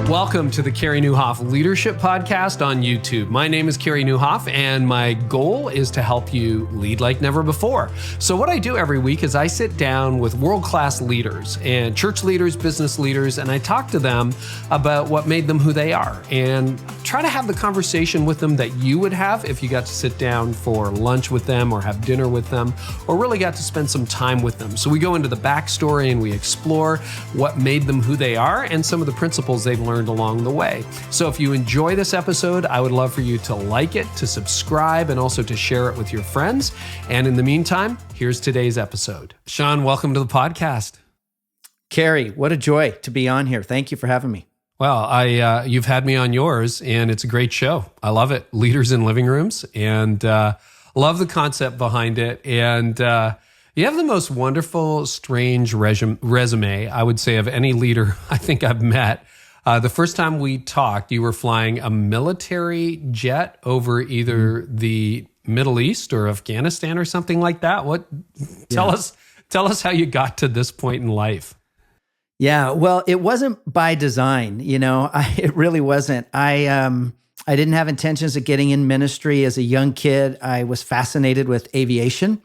Welcome to the Carey Nieuwhof Leadership Podcast on YouTube. My name is Carey Nieuwhof, and my goal is to help you lead like never before. So what I do every week is I sit down with world-class leaders and church leaders, business leaders, and I talk to them about what made them who they are and try to have the conversation with them that you would have if you got to sit down for lunch with them or have dinner with them or really got to spend some time with them. So we go into the backstory and we explore what made them who they are and some of the principles they've learned along the way. So if you enjoy this episode, I would love for you to like it, to subscribe, and also to share it with your friends. And in the meantime, here's today's episode. Sean, welcome to the podcast. Carey, what a joy to be on here. Thank you for having me. Well, you've had me on yours, and it's a great show. I love it. Leaders in living rooms, and love the concept behind it. And you have the most wonderful, strange resume, I would say, of any leader I think I've met. The first time we talked, you were flying a military jet over either the Middle East or Afghanistan or something like that. Tell us how you got to this point in life. Yeah, well, it wasn't by design, it really wasn't. I didn't have intentions of getting in ministry as a young kid. I was fascinated with aviation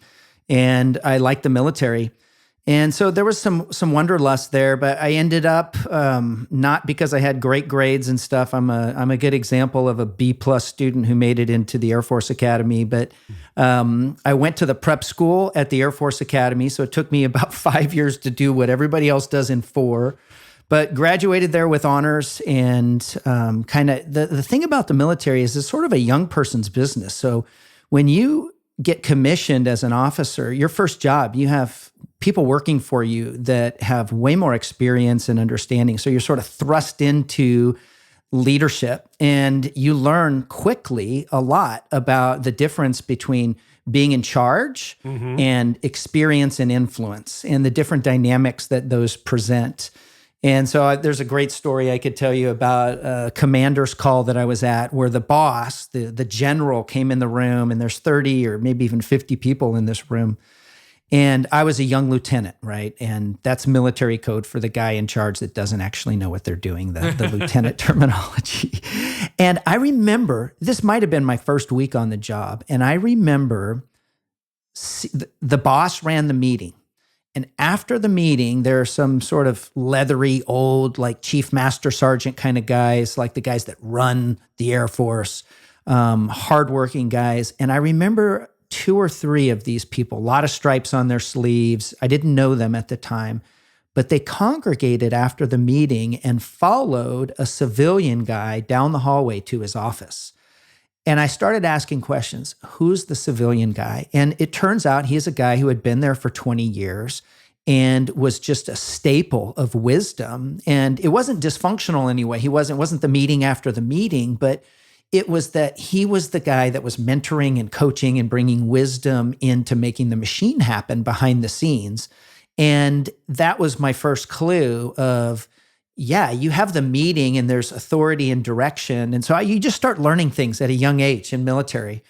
and I liked the military. And so there was some wanderlust there, but I ended up not because I had great grades and stuff. I'm a good example of a B+ student who made it into the Air Force Academy. But I went to the prep school at the Air Force Academy, so it took me about 5 years to do what everybody else does in 4. But graduated there with honors. And the thing about the military is it's sort of a young person's business. So when you get commissioned as an officer, your first job, you have people working for you that have way more experience and understanding. So you're sort of thrust into leadership and you learn quickly a lot about the difference between being in charge and experience and influence and the different dynamics that those present. And so there's a great story I could tell you about a commander's call that I was at where the boss, the general, came in the room and there's 30 or maybe even 50 people in this room. And I was a young lieutenant, right? And that's military code for the guy in charge that doesn't actually know what they're doing, the lieutenant terminology. And I remember, this might have been my first week on the job, and I remember the boss ran the meeting. And after the meeting, there are some sort of leathery, old, like chief master sergeant kind of guys, like the guys that run the Air Force, hardworking guys. And I remember 2 or 3 of these people, a lot of stripes on their sleeves. I didn't know them at the time, but they congregated after the meeting and followed a civilian guy down the hallway to his office. And I started asking questions. Who's the civilian guy? And it turns out he's a guy who had been there for 20 years and was just a staple of wisdom. And it wasn't dysfunctional anyway. It wasn't the meeting after the meeting, but it was that he was the guy that was mentoring and coaching and bringing wisdom into making the machine happen behind the scenes. And that was my first clue of, yeah, you have the meeting and there's authority and direction. And so you just start learning things at a young age in military.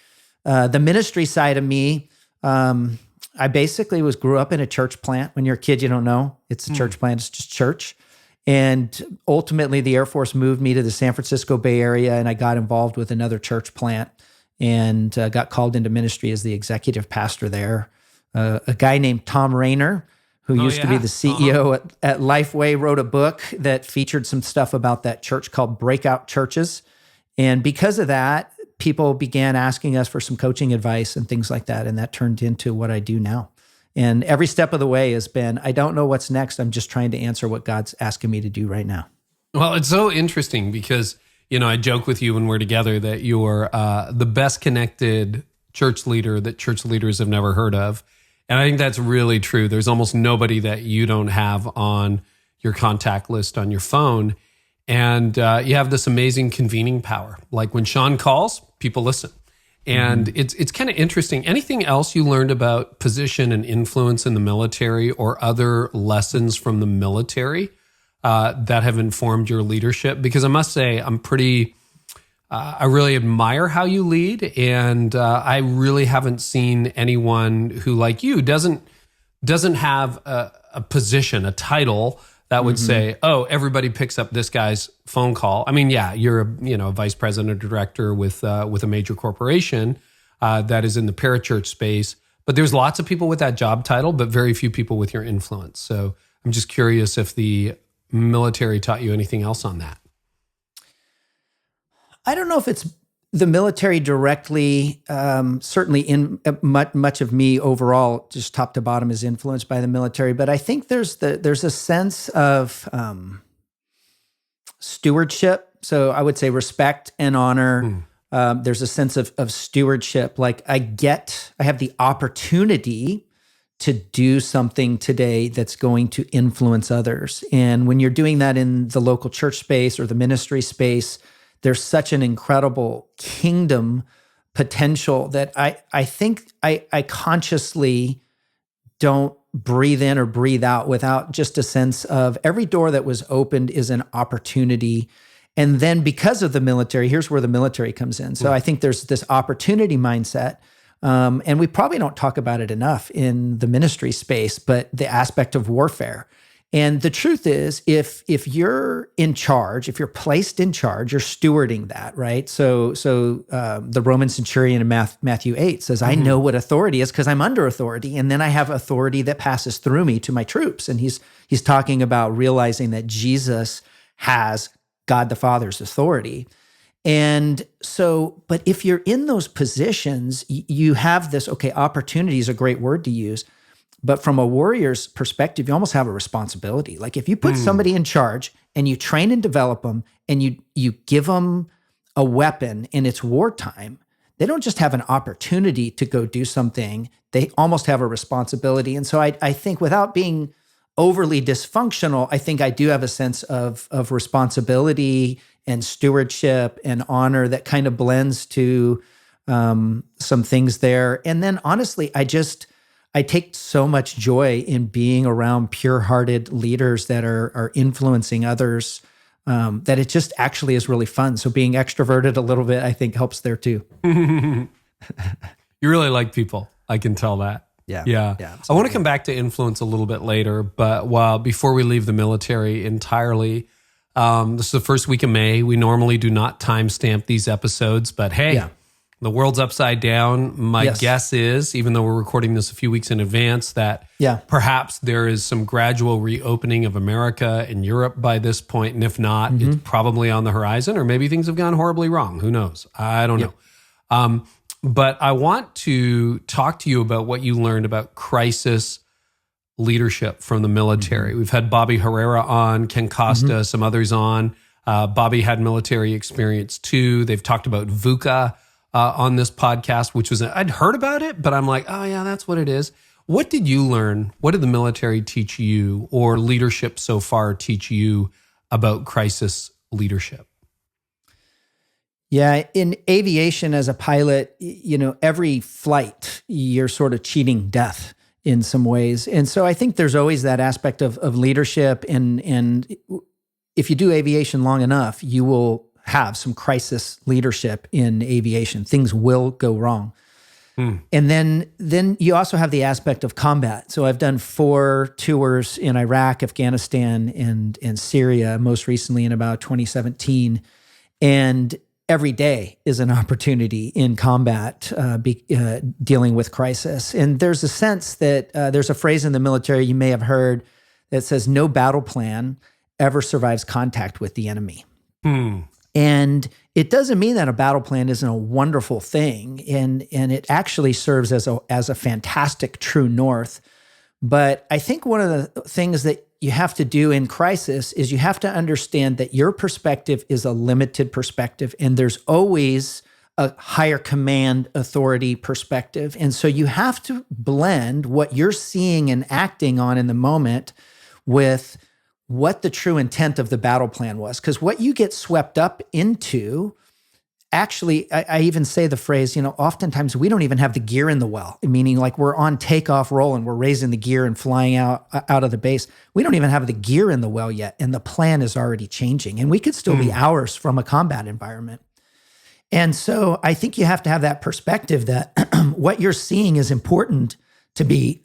The ministry side of me, I basically grew up in a church plant. When you're a kid, you don't know. It's a church plant. It's just church. And ultimately, the Air Force moved me to the San Francisco Bay Area, and I got involved with another church plant and got called into ministry as the executive pastor there. A guy named Tom Rayner, who used to be the CEO at Lifeway, wrote a book that featured some stuff about that church called Breakout Churches. And because of that, people began asking us for some coaching advice and things like that, and that turned into what I do now. And every step of the way has been, I don't know what's next. I'm just trying to answer what God's asking me to do right now. Well, it's so interesting because, I joke with you when we're together that you're the best connected church leader that church leaders have never heard of. And I think that's really true. There's almost nobody that you don't have on your contact list on your phone. And you have this amazing convening power. Like when Sean calls, people listen. And it's kind of interesting. Anything else you learned about position and influence in the military or other lessons from the military that have informed your leadership? Because I must say, I really admire how you lead. And I really haven't seen anyone who, like you, doesn't have a position, a title that would say, oh, everybody picks up this guy's phone call. I mean, yeah, you're a vice president or director with a major corporation that is in the parachurch space, but there's lots of people with that job title, but very few people with your influence. So I'm just curious if the military taught you anything else on that. I don't know if it's the military directly. Certainly, in much of me overall, just top to bottom, is influenced by the military. But I think there's a sense of stewardship. So I would say respect and honor. There's a sense of stewardship. Like I have the opportunity to do something today that's going to influence others. And when you're doing that in the local church space or the ministry space, there's such an incredible kingdom potential that I think I consciously don't breathe in or breathe out without just a sense of every door that was opened is an opportunity. And then because of the military, here's where the military comes in. So I think there's this opportunity mindset. And we probably don't talk about it enough in the ministry space, but the aspect of warfare. And the truth is, if you're in charge, if you're placed in charge, you're stewarding that, right? So the Roman centurion in Matthew 8 says, I know what authority is because I'm under authority, and then I have authority that passes through me to my troops. And he's talking about realizing that Jesus has God the Father's authority. And so, but if you're in those positions, you have this, opportunity is a great word to use. But from a warrior's perspective, you almost have a responsibility. Like if you put somebody in charge and you train and develop them and you give them a weapon and it's wartime, they don't just have an opportunity to go do something, they almost have a responsibility. And so I think without being overly dysfunctional, I think I do have a sense of responsibility and stewardship and honor that kind of blends to some things there. And then honestly, I take so much joy in being around pure-hearted leaders that are influencing others, that it just actually is really fun. So being extroverted a little bit, I think, helps there too. You really like people. I can tell that. Yeah. I want to come back to influence a little bit later, but before we leave the military entirely, this is the first week of May. We normally do not timestamp these episodes, but hey, the world's upside down. My guess is, even though we're recording this a few weeks in advance, that perhaps there is some gradual reopening of America and Europe by this point. And if not, it's probably on the horizon, or maybe things have gone horribly wrong. Who knows? I don't know. But I want to talk to you about what you learned about crisis leadership from the military. We've had Bobby Herrera on, Ken Costa, some others on. Bobby had military experience too. They've talked about VUCA on this podcast, which was, I'd heard about it, but I'm like, oh yeah, that's what it is. What did you learn? What did the military teach you, or leadership so far teach you about crisis leadership? Yeah, in aviation as a pilot, every flight, you're sort of cheating death in some ways. And so I think there's always that aspect of leadership. And if you do aviation long enough, you will have some crisis leadership in aviation. Things will go wrong. And then you also have the aspect of combat. So I've done 4 tours in Iraq, Afghanistan, and Syria, most recently in about 2017. And every day is an opportunity in combat, dealing with crisis. And there's a sense that there's a phrase in the military you may have heard that says, no battle plan ever survives contact with the enemy. And it doesn't mean that a battle plan isn't a wonderful thing, and it actually serves as a fantastic true north. But I think one of the things that you have to do in crisis is you have to understand that your perspective is a limited perspective, and there's always a higher command authority perspective. And so you have to blend what you're seeing and acting on in the moment with what the true intent of the battle plan was. Because what you get swept up into, actually, I even say the phrase, oftentimes we don't even have the gear in the well, meaning like we're on takeoff roll and we're raising the gear and flying out of the base. We don't even have the gear in the well yet, and the plan is already changing. And we could still be hours from a combat environment. And so I think you have to have that perspective that what you're seeing is important to be,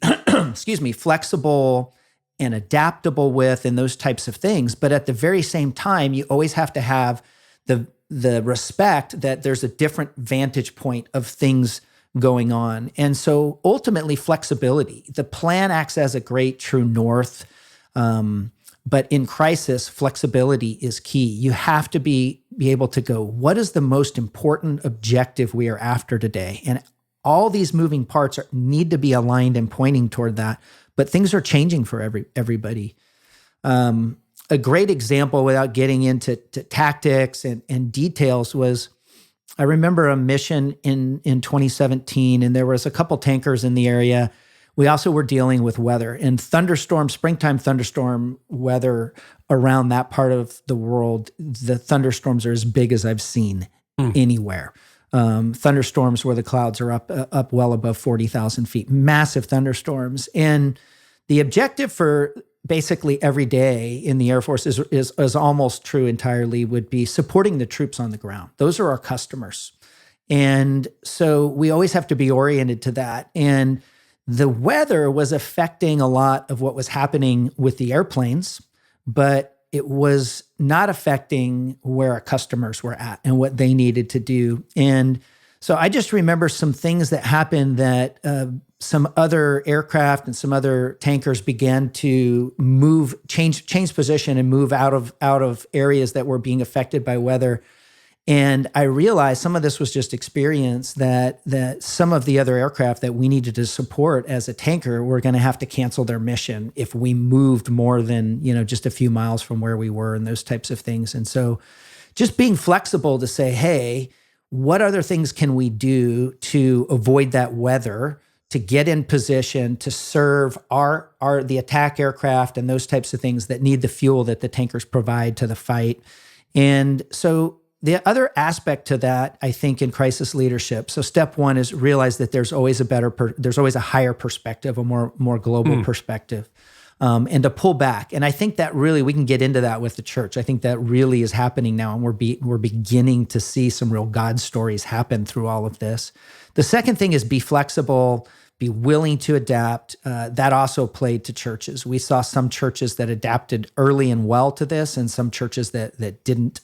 flexible and adaptable with and those types of things. But at the very same time, you always have to have the respect that there's a different vantage point of things going on. And so ultimately flexibility. The plan acts as a great true north. But in crisis, flexibility is key. You have to be able to go, what is the most important objective we are after today? And all these moving parts need to be aligned and pointing toward that. But things are changing for everybody. A great example, without getting into tactics and details, was I remember a mission in 2017, and there was a couple tankers in the area. We also were dealing with weather and springtime thunderstorm weather around that part of the world. The thunderstorms are as big as I've seen anywhere. Thunderstorms where the clouds are up well above 40,000 feet, massive thunderstorms. And the objective for basically every day in the Air Force is almost true entirely, would be supporting the troops on the ground. Those are our customers. And so we always have to be oriented to that. And the weather was affecting a lot of what was happening with the airplanes, but it was not affecting where our customers were at and what they needed to do. And so I just remember some things that happened that some other aircraft and some other tankers began to change position and move out of areas that were being affected by weather. And I realized some of this was just experience, that some of the other aircraft that we needed to support as a tanker were going to have to cancel their mission if we moved more than, just a few miles from where we were, and those types of things. And so just being flexible to say, hey, what other things can we do to avoid that weather, to get in position to serve the attack aircraft and those types of things that need the fuel that the tankers provide to the fight. And so the other aspect to that, I think, in crisis leadership. So step one is realize that there's always there's always a higher perspective, a more global perspective, and to pull back. And I think that really, we can get into that with the church. I think that really is happening now, and we're beginning to see some real God stories happen through all of this. The second thing is be flexible, be willing to adapt. That also played to churches. We saw some churches that adapted early and well to this, and some churches that didn't.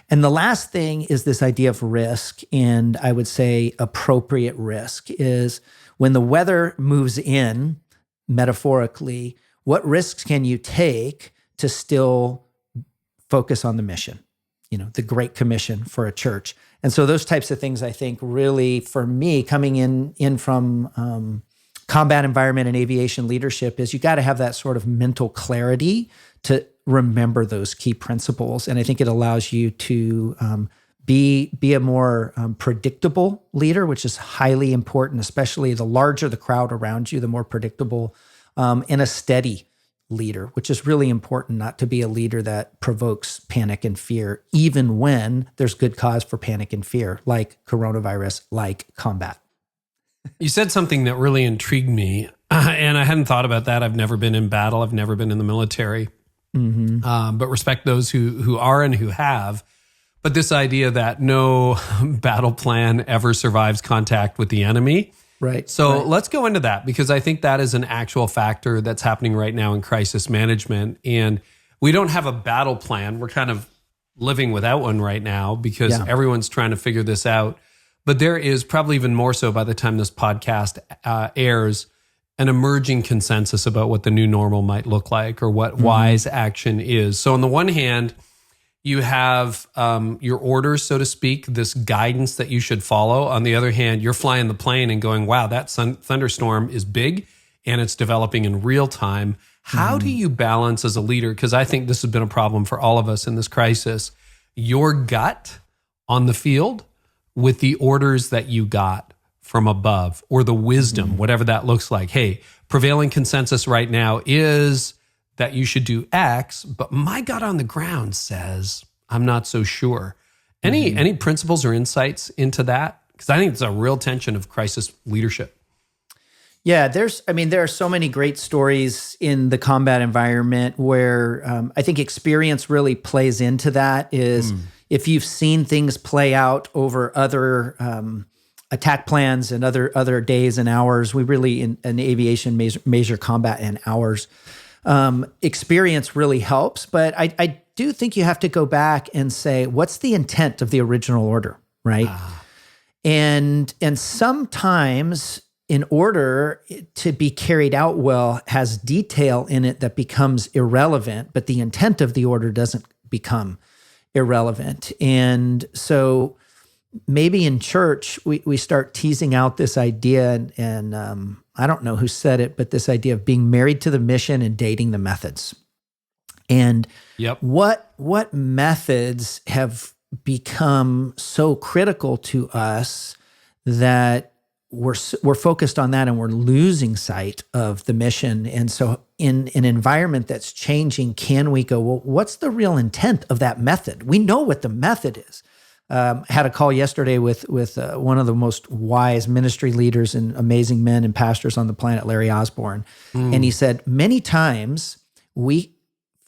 And the last thing is this idea of risk, and I would say appropriate risk, is when the weather moves in, metaphorically, what risks can you take to still focus on the mission, the Great Commission for a church. And so those types of things, I think, really, for me, coming in from combat environment and aviation leadership, is you got to have that sort of mental clarity to remember those key principles. And I think it allows you to be a more predictable leader, which is highly important, especially the larger the crowd around you, the more predictable, and a steady leader, which is really important, not to be a leader that provokes panic and fear, even when there's good cause for panic and fear, like coronavirus, like combat. You said something that really intrigued me, and I hadn't thought about that. I've never been in battle. I've never been in the military. But respect those who are and who have. But this idea that no battle plan ever survives contact with the enemy. Right. So let's go into that, because I think that is an actual factor that's happening right now in crisis management. And we don't have a battle plan. We're kind of living without one right now, because everyone's trying to figure this out. But there is, probably even more so by the time this podcast airs, an emerging consensus about what the new normal might look like, or what wise action is. So on the one hand, you have your orders, so to speak, this guidance that you should follow. On the other hand, you're flying the plane and going, wow, that thunderstorm is big and it's developing in real time. How do you balance as a leader? Because I think this has been a problem for all of us in this crisis. Your gut on the field with the orders that you got from above, or the wisdom, whatever that looks like. Hey, prevailing consensus right now is that you should do X, but my gut on the ground says I'm not so sure. Any principles or insights into that? Because I think it's a real tension of crisis leadership. Yeah, there are so many great stories in the combat environment where I think experience really plays into that. Is if you've seen things play out over other attack plans and other days and hours. We really, in aviation, measure combat in hours. Experience really helps, but I do think you have to go back and say, what's the intent of the original order, right? And sometimes in order to be carried out well has detail in it that becomes irrelevant, but the intent of the order doesn't become irrelevant. And so maybe in church, we start teasing out this idea, and I don't know who said it, but this idea of being married to the mission and dating the methods. And what methods have become so critical to us that we're focused on that and we're losing sight of the mission. And so in an environment that's changing, can we go, well, what's the real intent of that method? We know what the method is. Had a call yesterday with one of the most wise ministry leaders and amazing men and pastors on the planet, Larry Osborne. And he said, many times we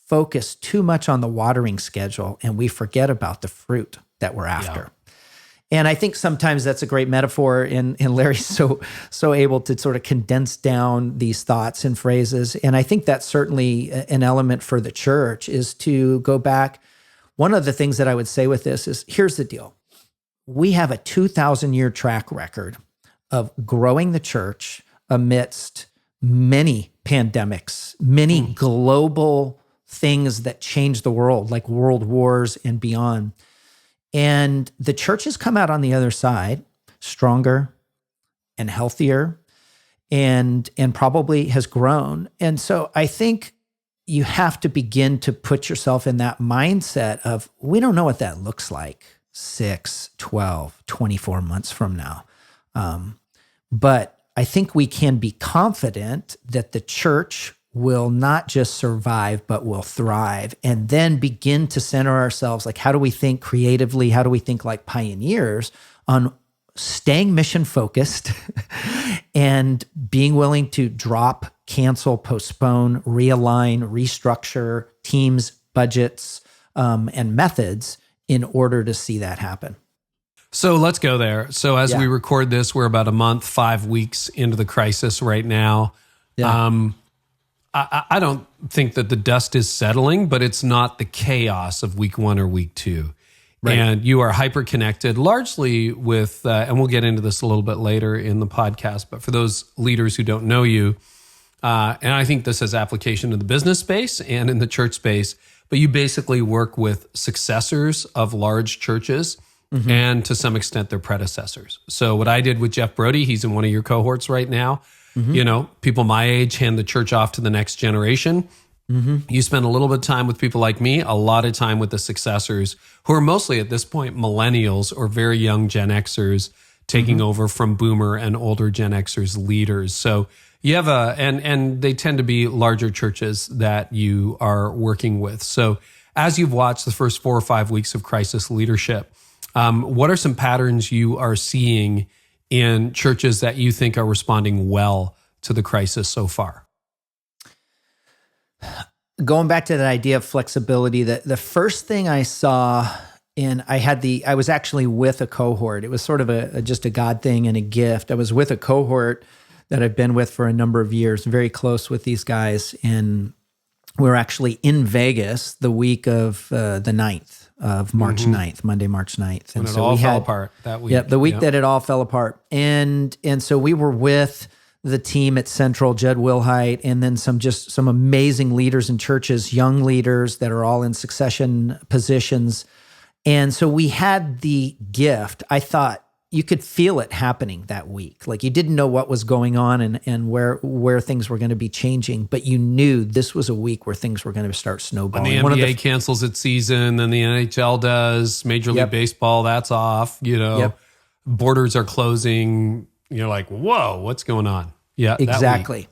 focus too much on the watering schedule and we forget about the fruit that we're after. Yeah. And I think sometimes that's a great metaphor, and Larry's so able to sort of condense down these thoughts and phrases. And I think that's certainly an element for the church, is to go back. One of the things that I would say with this is, here's the deal. We have a 2,000-year track record of growing the church amidst many pandemics, many global things that changed the world, like world wars and beyond. And the church has come out on the other side stronger and healthier and probably has grown. And so I think you have to begin to put yourself in that mindset of, we don't know what that looks like 6, 12, 24 months from now. But I think we can be confident that the church will not just survive, but will thrive, and then begin to center ourselves. Like, how do we think creatively? How do we think like pioneers on staying mission focused and being willing to drop, cancel, postpone, realign, restructure teams, budgets, and methods in order to see that happen? So let's go there. So as we record this, we're about a month, 5 weeks into the crisis right now. Yeah. I don't think that the dust is settling, but it's not the chaos of week 1 or week 2. Right. And you are hyper-connected largely with, and we'll get into this a little bit later in the podcast, but for those leaders who don't know you, and I think this has application in the business space and in the church space, but you basically work with successors of large churches and to some extent their predecessors. So what I did with Jeff Brody, he's in one of your cohorts right now. You know, people my age hand the church off to the next generation. You spend a little bit of time with people like me, a lot of time with the successors, who are mostly at this point millennials or very young Gen Xers taking over from boomer and older Gen Xers leaders. So you have and they tend to be larger churches that you are working with. So as you've watched the first 4 or 5 weeks of crisis leadership, what are some patterns you are seeing in churches that you think are responding well to the crisis so far? Going back to that idea of flexibility, the first thing I saw, and I was actually with a cohort. It was sort of just a God thing and a gift. I was with a cohort that I've been with for a number of years, very close with these guys. And we're actually in Vegas the week of the 9th of March 9th, Monday, March 9th. And when it all fell apart that week. Yep, the week that it all fell apart. And so we were with the team at Central, Judd Wilhite, and then some amazing leaders in churches, young leaders that are all in succession positions. And so we had the gift. I thought you could feel it happening that week. Like, you didn't know what was going on and where things were going to be changing, but you knew this was a week where things were going to start snowballing. When the NBA cancels its season, then the NHL does, Major League Baseball, that's off, borders are closing. You're like, whoa, what's going on? Yeah, exactly.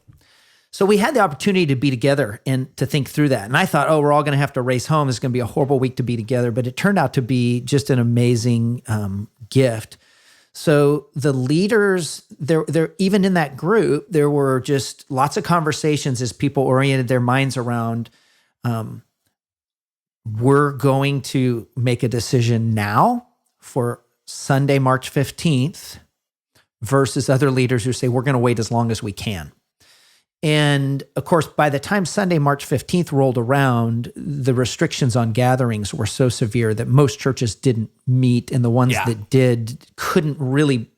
So we had the opportunity to be together and to think through that. And I thought, we're all going to have to race home. It's going to be a horrible week to be together, but it turned out to be just an amazing gift. So the leaders, there even in that group, there were just lots of conversations as people oriented their minds around, we're going to make a decision now for Sunday, March 15th, versus other leaders who say, we're going to wait as long as we can. And of course, by the time Sunday, March 15th rolled around, the restrictions on gatherings were so severe that most churches didn't meet, and the ones that did couldn't really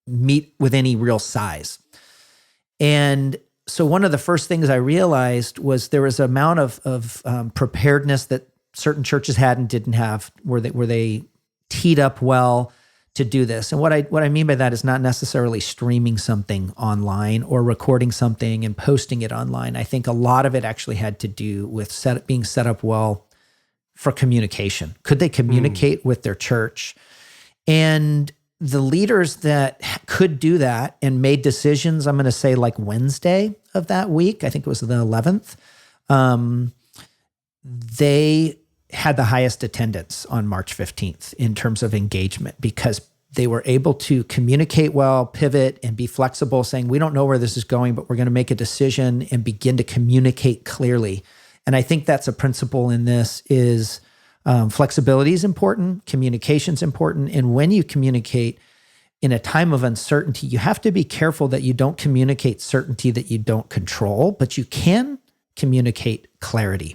meet with any real size. And so one of the first things I realized was there was an amount of preparedness that certain churches had and didn't have, where they teed up well to do this. And what I mean by that is not necessarily streaming something online or recording something and posting it online. I think a lot of it actually had to do with being set up well for communication. Could they communicate with their church? And the leaders that could do that and made decisions, I'm going to say like Wednesday of that week, I think it was the 11th, they had the highest attendance on March 15th in terms of engagement, because they were able to communicate well, pivot, and be flexible, saying, we don't know where this is going, but we're going to make a decision and begin to communicate clearly. And I think that's a principle in this is flexibility is important, communication is important. And when you communicate in a time of uncertainty, you have to be careful that you don't communicate certainty that you don't control, but you can communicate clarity.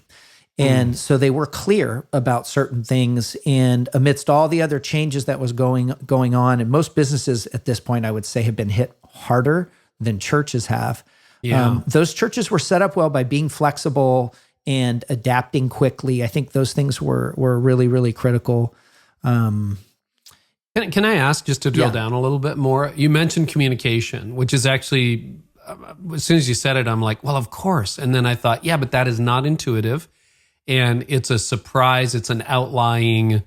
And so they were clear about certain things, and amidst all the other changes that was going on, and most businesses at this point, I would say, have been hit harder than churches have. Yeah. Those churches were set up well by being flexible and adapting quickly. I think those things were really, really critical. Can I ask, just to drill down a little bit more? You mentioned communication, which is actually, as soon as you said it, I'm like, well, of course. And then I thought, yeah, but that is not intuitive. And it's a surprise. It's an outlying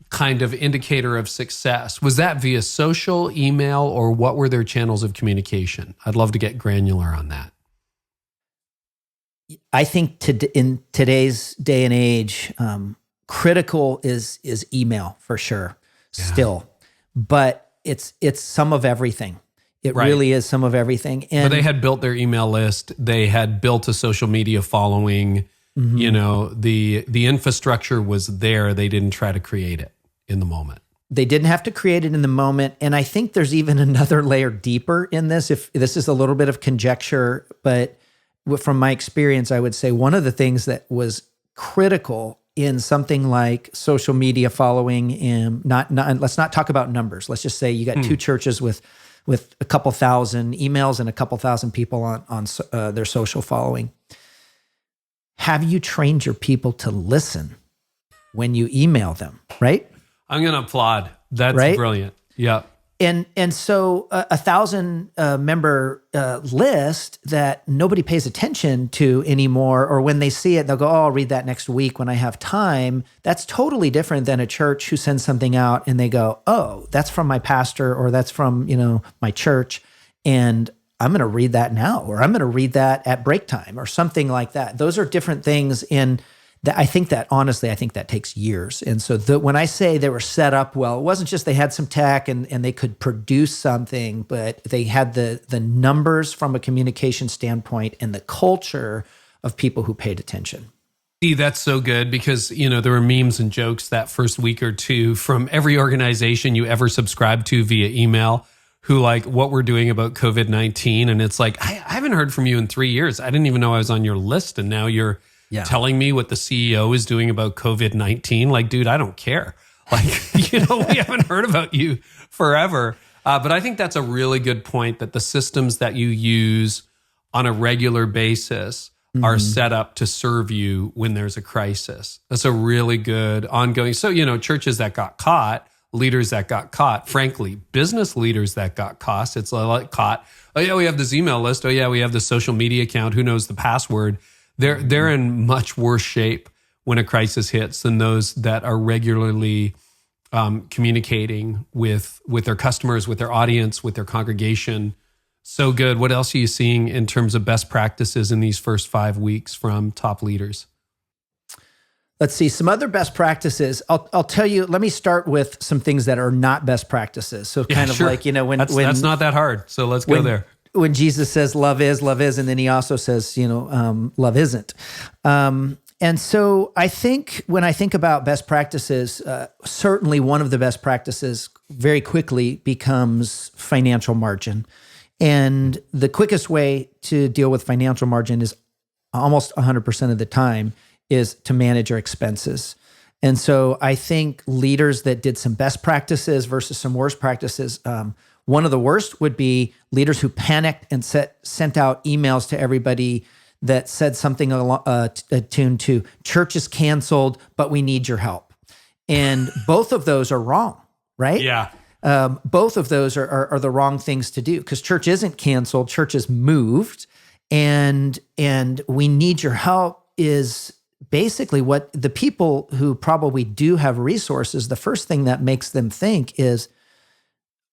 kind of indicator of success. Was that via social, email, or what were their channels of communication? I'd love to get granular on that. I think in today's day and age, critical is email for sure, still, but it's some of everything. It really is some of everything. And but they had built their email list. They had built a social media following. You know, the infrastructure was there. They didn't try to create it in the moment. They didn't have to create it in the moment. And I think there's even another layer deeper in this. If this is a little bit of conjecture, but from my experience, I would say one of the things that was critical in something like social media following, and let's not talk about numbers. Let's just say you got two churches with a couple thousand emails and a couple thousand people on their social following. Have you trained your people to listen when you email them, right? I'm going to applaud. That's brilliant. Yeah. And so a 1,000 member list that nobody pays attention to anymore, or when they see it, they'll go, oh, I'll read that next week when I have time. That's totally different than a church who sends something out and they go, oh, that's from my pastor, or that's from, my church. And I'm going to read that now, or I'm going to read that at break time, or something like that. Those are different things. And I think that takes years. And so when I say they were set up well, it wasn't just they had some tech and they could produce something, but they had the numbers from a communication standpoint and the culture of people who paid attention. See, that's so good, because, there were memes and jokes that first week or two from every organization you ever subscribed to via email, who what we're doing about COVID-19. And it's like, I haven't heard from you in 3 years. I didn't even know I was on your list. And now you're telling me what the CEO is doing about COVID-19. Dude, I don't care. We haven't heard about you forever. But I think that's a really good point, that the systems that you use on a regular basis are set up to serve you when there's a crisis. That's a really good ongoing. So, churches that got caught, leaders that got caught, frankly, business leaders that got caught. It's caught. Oh yeah, we have this email list. Oh yeah, we have the social media account. Who knows the password? They're in much worse shape when a crisis hits than those that are regularly communicating with their customers, with their audience, with their congregation. So good. What else are you seeing in terms of best practices in these first 5 weeks from top leaders? Let's see, some other best practices. I'll tell you, let me start with some things that are not best practices. So kind of like, when that's not that hard. So let's go there. When Jesus says love is, and then he also says, love isn't. And so I think when I think about best practices, certainly one of the best practices very quickly becomes financial margin. And the quickest way to deal with financial margin is almost 100% of the time is to manage your expenses. And so I think leaders that did some best practices versus some worst practices, one of the worst would be leaders who panicked and sent out emails to everybody that said something attuned to church is canceled, but we need your help. And both of those are wrong, right? Yeah. Both of those are the wrong things to do because church isn't canceled, church is moved, and we need your help is basically what the people who probably do have resources, the first thing that makes them think is,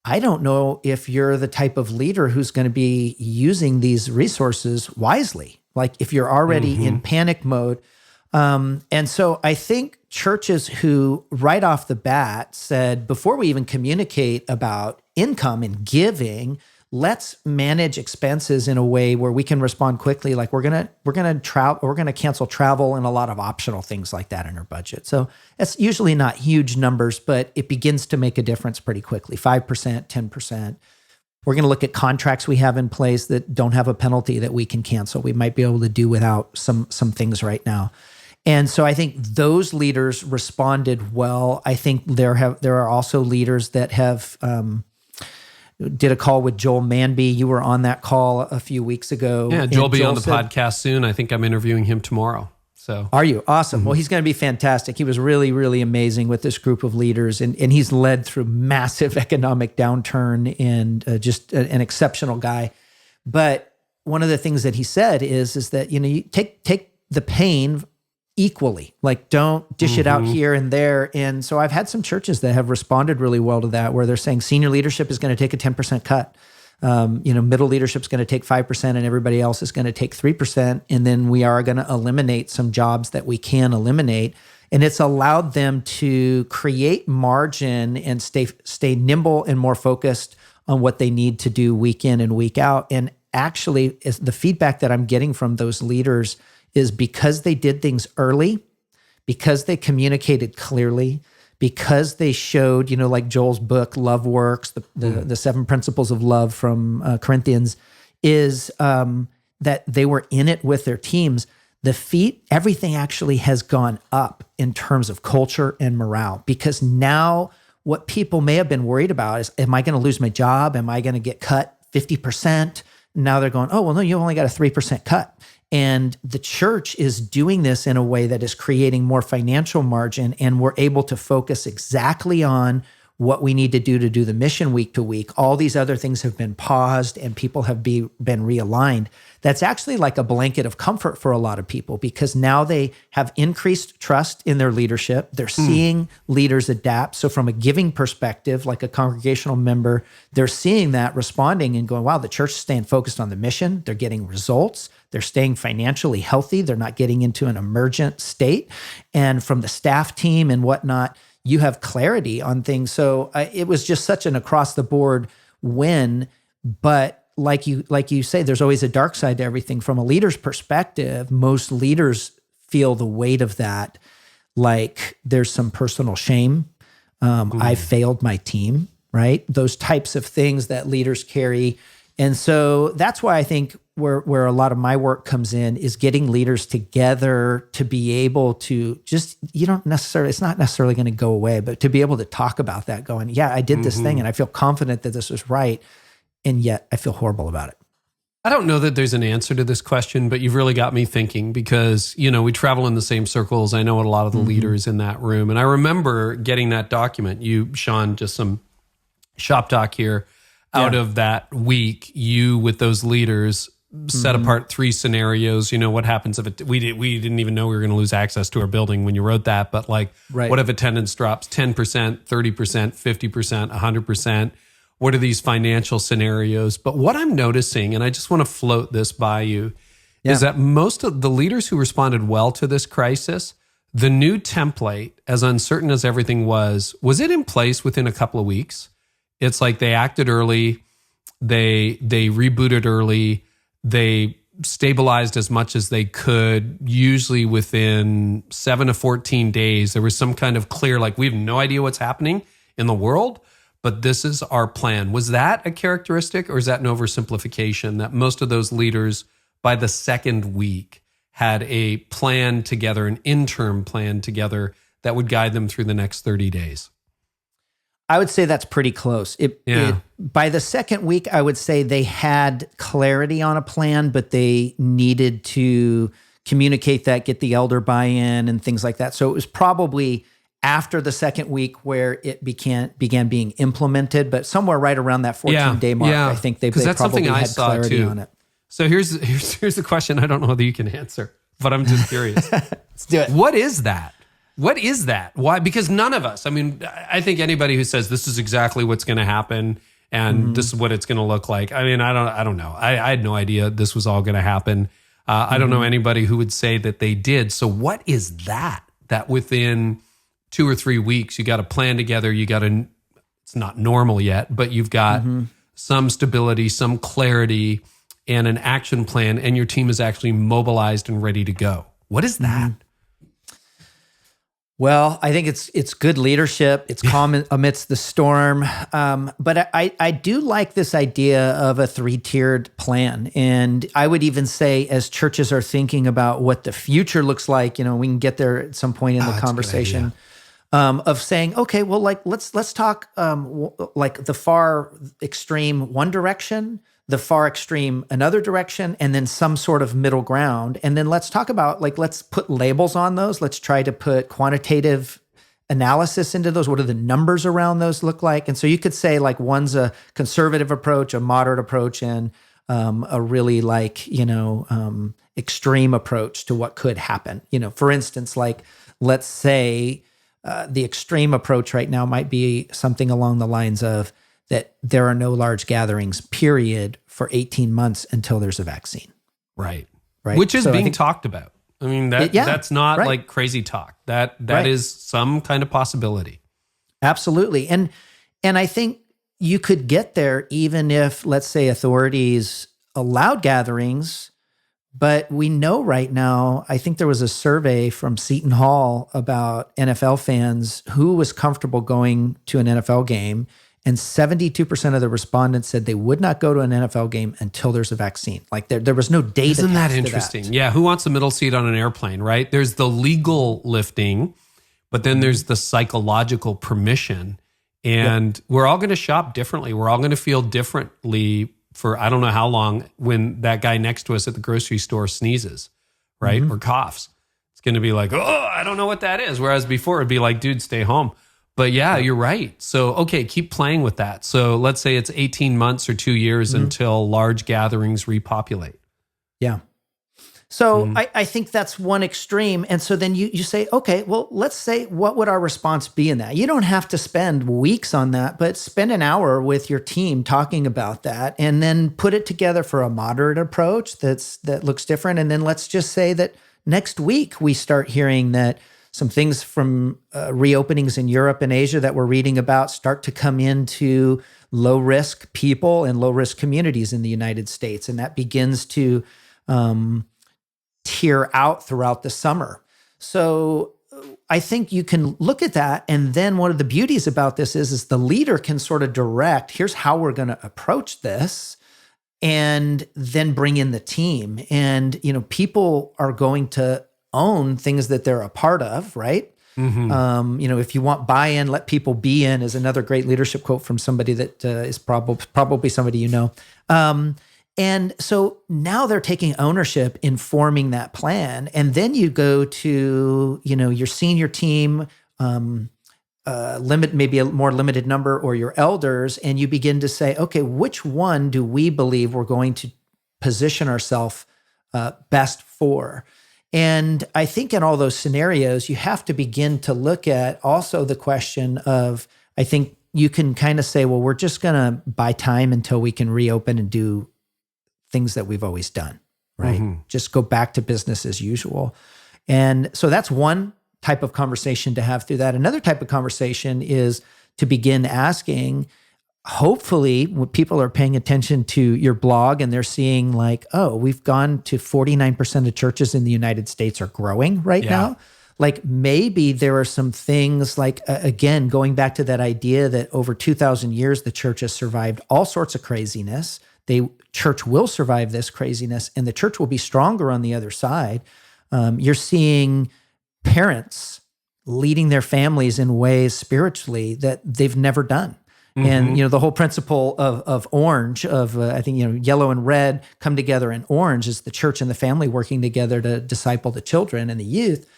I don't know if you're the type of leader who's going to be using these resources wisely. Like if you're already in panic mode. And so I think churches who right off the bat said, before we even communicate about income and giving, let's manage expenses in a way where we can respond quickly. Like we're gonna cancel travel and a lot of optional things like that in our budget. So it's usually not huge numbers, but it begins to make a difference pretty quickly. 5%, 10%. We're going to look at contracts we have in place that don't have a penalty that we can cancel. We might be able to do without some things right now. And so I think those leaders responded well. I think there are also leaders that have did a call with Joel Manby. You were on that call a few weeks ago. Yeah, Joel will be on the podcast soon. I think I'm interviewing him tomorrow. So are you? Awesome. Well, he's going to be fantastic. He was really, really amazing with this group of leaders, and he's led through massive economic downturn and just an exceptional guy. But one of the things that he said is that, you take the pain equally, like don't dish it out here and there. And so I've had some churches that have responded really well to that, where they're saying senior leadership is going to take a 10% cut. Middle leadership is going to take 5% and everybody else is going to take 3%. And then we are going to eliminate some jobs that we can eliminate. And it's allowed them to create margin and stay nimble and more focused on what they need to do week in and week out. And actually, the feedback that I'm getting from those leaders is because they did things early, because they communicated clearly, because they showed, like Joel's book, Love Works, the 7 principles of love from Corinthians, is that they were in it with their teams. Everything actually has gone up in terms of culture and morale, because now what people may have been worried about is, am I going to lose my job? Am I going to get cut 50%? Now they're going, oh, well, no, you only got a 3% cut. And the church is doing this in a way that is creating more financial margin, and we're able to focus exactly on what we need to do the mission week to week. All these other things have been paused and people have been realigned. That's actually like a blanket of comfort for a lot of people, because now they have increased trust in their leadership. They're seeing leaders adapt. So from a giving perspective, like a congregational member, they're seeing that, responding and going, wow, the church is staying focused on the mission. They're getting results. They're staying financially healthy. They're not getting into an emergent state. And from the staff team and whatnot, you have clarity on things. So it was just such an across the board win. But like you say, there's always a dark side to everything. From a leader's perspective, most leaders feel the weight of that. Like there's some personal shame. I failed my team, right? Those types of things that leaders carry. And so that's why I think where a lot of my work comes in is getting leaders together to be able to just, it's not necessarily going to go away, but to be able to talk about that, going, yeah, I did this thing and I feel confident that this was right. And yet I feel horrible about it. I don't know that there's an answer to this question, but you've really got me thinking, because, we travel in the same circles. I know a lot of the leaders in that room. And I remember getting that document, Sean, just some shop doc here, out of that week, you with those leaders set apart 3 scenarios. What happens if we didn't even know we were going to lose access to our building when you wrote that, but what if attendance drops 10%, 30%, 50%, 100%? What are these financial scenarios? But what I'm noticing, and I just want to float this by you, is that most of the leaders who responded well to this crisis, the new template, as uncertain as everything was it in place within a couple of weeks? It's like they acted early, they rebooted early, they stabilized as much as they could. Usually within 7 to 14 days, there was some kind of clear, we have no idea what's happening in the world, but this is our plan. Was that a characteristic, or is that an oversimplification that most of those leaders by the second week had a plan together, an interim plan together that would guide them through the next 30 days? I would say that's pretty close. By the second week, I would say they had clarity on a plan, but they needed to communicate that, get the elder buy-in and things like that. So it was probably after the second week where it began being implemented, but somewhere right around that 14-day mark, I think they probably had clarity on it. So here's the question I don't know whether you can answer, but I'm just curious. Let's do it. What is that? What is that? Why? Because none of us, I mean, I think anybody who says this is exactly what's going to happen and this is what it's going to look like. I mean, I don't know. I had no idea this was all going to happen. I don't know anybody who would say that they did. So what is that within 2 or 3 weeks, you got a plan together, it's not normal yet, but you've got some stability, some clarity, and an action plan, and your team is actually mobilized and ready to go. What is that? Well, I think it's good leadership. It's calm amidst the storm. But I do like this idea of a 3-tiered plan. And I would even say, as churches are thinking about what the future looks like, we can get there at some point in the conversation, of saying, okay, well, like let's talk like the far extreme one direction, the far extreme another direction, and then some sort of middle ground. And then let's talk about, like, let's put labels on those. Let's try to put quantitative analysis into those. What do the numbers around those look like? And so you could say, like, one's a conservative approach, a moderate approach, and a really extreme approach to what could happen. For instance, like, let's say the extreme approach right now might be something along the lines of that there are no large gatherings, period, for 18 until until there's a vaccine. Right. Which is being talked about. I mean, that's not like crazy talk. That is some kind of possibility. Absolutely. And I think you could get there even if, let's say, authorities allowed gatherings. But we know right now, I think there was a survey from Seton Hall about NFL fans who was comfortable going to an NFL game. And 72% of the respondents said they would not go to an NFL game until there's a vaccine. Like there was no data. Isn't that interesting? Yeah. Who wants a middle seat on an airplane, right? There's the legal lifting, but then there's the psychological permission. And we're all going to shop differently. We're all going to feel differently for I don't know how long when that guy next to us at the grocery store sneezes, right? Or coughs. It's going to be like, oh, I don't know what that is. Whereas before it'd be like, dude, stay home. But yeah, you're right. So, okay, keep playing with that. So let's say it's 18 months or 2 years until large gatherings repopulate. Yeah. So I think that's one extreme. And so then you say, okay, well, let's say, what would our response be in that? You don't have to spend weeks on that, but spend an hour with your team talking about that and then put it together for a moderate approach that looks different. And then let's just say that next week we start hearing that some things from reopenings in Europe and Asia that we're reading about start to come into low-risk people and low-risk communities in the United States. And that begins to tier out throughout the summer. So I think you can look at that. And then one of the beauties about this is the leader can sort of direct, here's how we're going to approach this, and then bring in the team. And, people are going to own things that they're a part of, right? If you want buy-in, let people be in is another great leadership quote from somebody that is probably somebody and so now they're taking ownership in forming that plan. And then you go to, your senior team, maybe a more limited number, or your elders, and you begin to say, okay, which one do we believe we're going to position ourselves best for? And I think in all those scenarios, you have to begin to look at also the question of, I think you can kind of say, well, we're just going to buy time until we can reopen and do things that we've always done, right? Just go back to business as usual. And so that's one type of conversation to have through that. Another type of conversation is to begin asking, hopefully when people are paying attention to your blog and they're seeing like, oh, we've gone to 49% of churches in the United States are growing right now. like maybe there are some things like, again, going back to that idea that over 2,000 years, the church has survived all sorts of craziness. Church will survive this craziness, and the church will be stronger on the other side. You're seeing parents leading their families in ways spiritually that they've never done. And, the whole principle of orange, I think, yellow and red come together, and orange is the church and the family working together to disciple the children and the youth.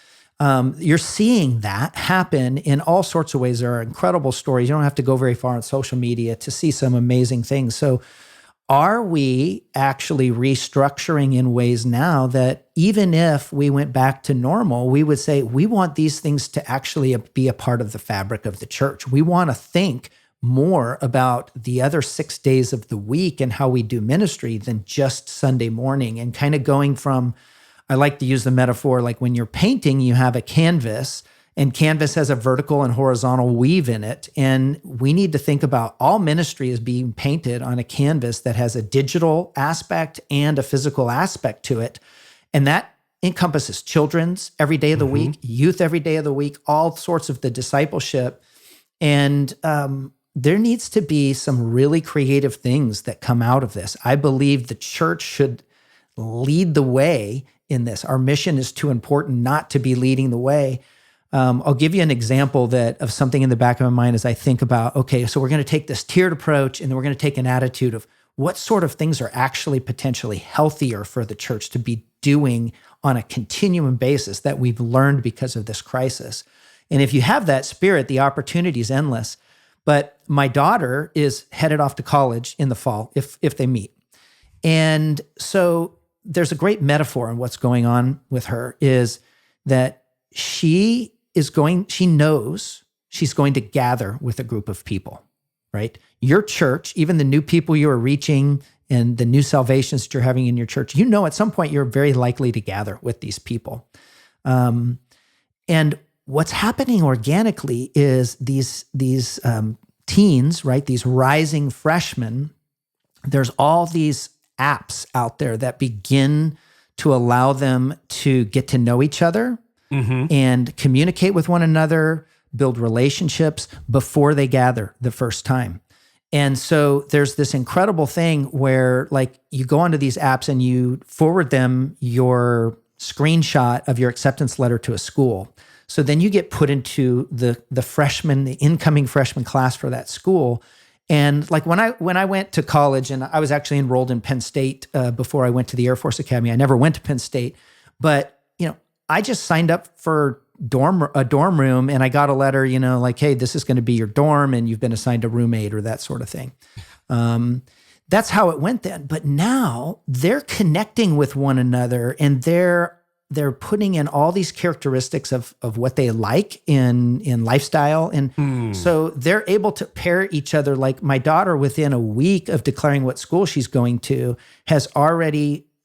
You're seeing that happen in all sorts of ways. There are incredible stories. You don't have to go very far on social media to see some amazing things. So are we actually restructuring in ways now that even if we went back to normal, we would say, we want these things to actually be a part of the fabric of the church. We want to think more about the other 6 days of the week and how we do ministry than just Sunday morning, and kind of going from, I like to use the metaphor, like when you're painting, you have a canvas, and canvas has a vertical and horizontal weave in it. And we need to think about all ministry as being painted on a canvas that has a digital aspect and a physical aspect to it. And that encompasses children's every day of the week, youth every day of the week, all sorts of the discipleship. And there needs to be some really creative things that come out of this. I believe the church should lead the way in this. Our mission is too important not to be leading the way. I'll give you an example of something in the back of my mind as I think about, okay, so we're going to take this tiered approach, and then we're going to take an attitude of what sort of things are actually potentially healthier for the church to be doing on a continuum basis that we've learned because of this crisis. And if you have that spirit, the opportunity is endless. But my daughter is headed off to college in the fall, if they meet. And so there's a great metaphor in what's going on with her, is that she knows she's going to gather with a group of people, right? Your church, even the new people you are reaching and the new salvations that you're having in your church, at some point you're very likely to gather with these people. And what's happening organically is these teens, right? These rising freshmen, there's all these apps out there that begin to allow them to get to know each other and communicate with one another, build relationships before they gather the first time. And so there's this incredible thing where, like, you go onto these apps and you forward them your screenshot of your acceptance letter to a school. So then you get put into the incoming freshman class for that school. And like when I went to college, and I was actually enrolled in Penn State before I went to the Air Force Academy. I never went to Penn State, but I just signed up for a dorm room, and I got a letter, like, hey, this is going to be your dorm, and you've been assigned a roommate or that sort of thing. That's how it went then. But now they're connecting with one another, and they're putting in all these characteristics of what they like in lifestyle. And so they're able to pair each other. Like my daughter, within a week of declaring what school she's going to,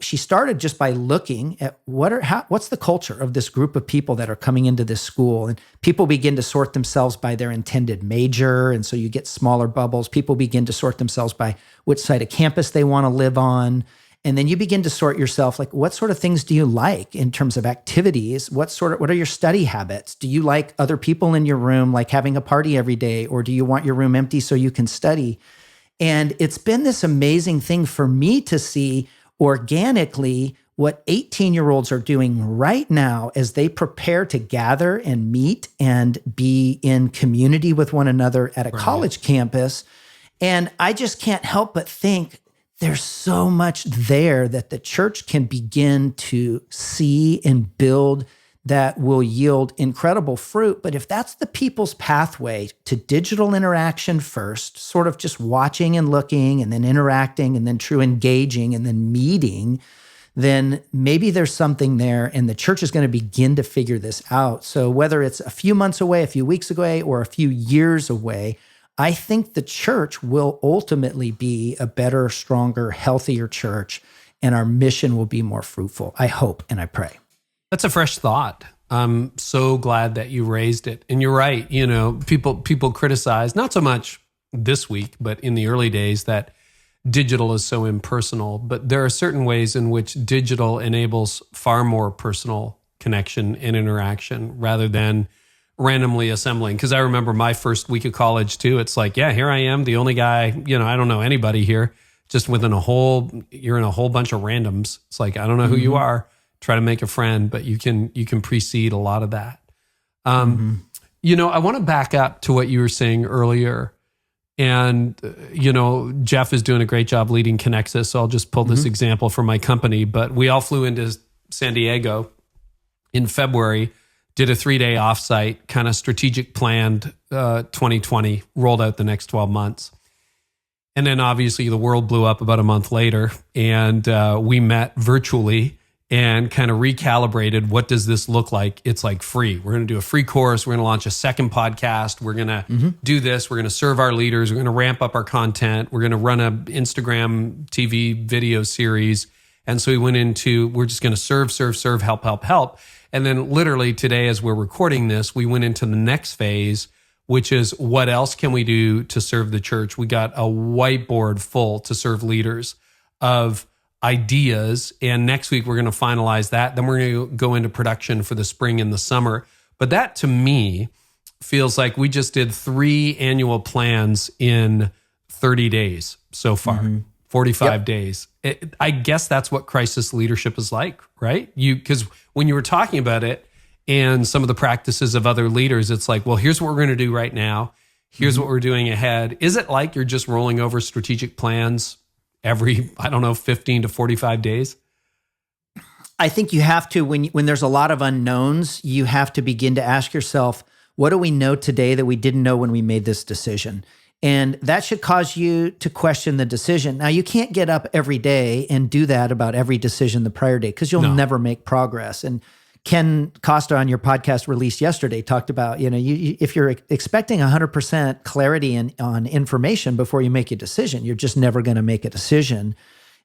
she started just by looking at what's the culture of this group of people that are coming into this school. And people begin to sort themselves by their intended major. And so you get smaller bubbles. People begin to sort themselves by which side of campus they want to live on. And then you begin to sort yourself, like, what sort of things do you like in terms of activities? What are your study habits? Do you like other people in your room, like having a party every day? Or do you want your room empty so you can study? And it's been this amazing thing for me to see organically what 18-year-olds are doing right now as they prepare to gather and meet and be in community with one another at a college campus. And I just can't help but think, there's so much there that the church can begin to see and build that will yield incredible fruit. But if that's the people's pathway to digital interaction first, sort of just watching and looking and then interacting and then true engaging and then meeting, then maybe there's something there, and the church is going to begin to figure this out. So whether it's a few months away, a few weeks away, or a few years away, I think the church will ultimately be a better, stronger, healthier church, and our mission will be more fruitful. I hope and I pray. That's a fresh thought. I'm so glad that you raised it. And you're right. People criticize, not so much this week, but in the early days, that digital is so impersonal. But there are certain ways in which digital enables far more personal connection and interaction rather than randomly assembling. Because I remember my first week of college too. It's like, yeah, here I am, the only guy, I don't know anybody here. Just you're in a whole bunch of randoms. It's like, I don't know who you are. Try to make a friend, but you can precede a lot of that. I want to back up to what you were saying earlier. And, Jeff is doing a great job leading Connexus. So I'll just pull this example from my company. But we all flew into San Diego in February, did a 3-day offsite, kind of strategic planned 2020, rolled out the next 12 months. And then obviously the world blew up about a month later, and we met virtually and kind of recalibrated. What does this look like? It's like free. We're going to do a free course. We're going to launch a second podcast. We're going to do this. We're going to serve our leaders. We're going to ramp up our content. We're going to run an Instagram TV video series. And so we went into, we're just going to serve, help. And then literally today, as we're recording this, we went into the next phase, which is what else can we do to serve the church? We got a whiteboard full to serve leaders of ideas. And next week, we're going to finalize that. Then we're going to go into production for the spring and the summer. But that to me feels like we just did 3 annual plans in 30 days so far, 45 days. I guess that's what crisis leadership is like, right? Because when you were talking about it and some of the practices of other leaders, it's like, well, here's what we're going to do right now. Here's what we're doing ahead. Is it like you're just rolling over strategic plans every, 15 to 45 days? I think you have to, when there's a lot of unknowns, you have to begin to ask yourself, what do we know today that we didn't know when we made this decision? And that should cause you to question the decision. Now, you can't get up every day and do that about every decision the prior day because you'll never make progress. And Ken Costa on your podcast released yesterday talked about, if you're expecting 100% clarity on information before you make a decision, you're just never going to make a decision.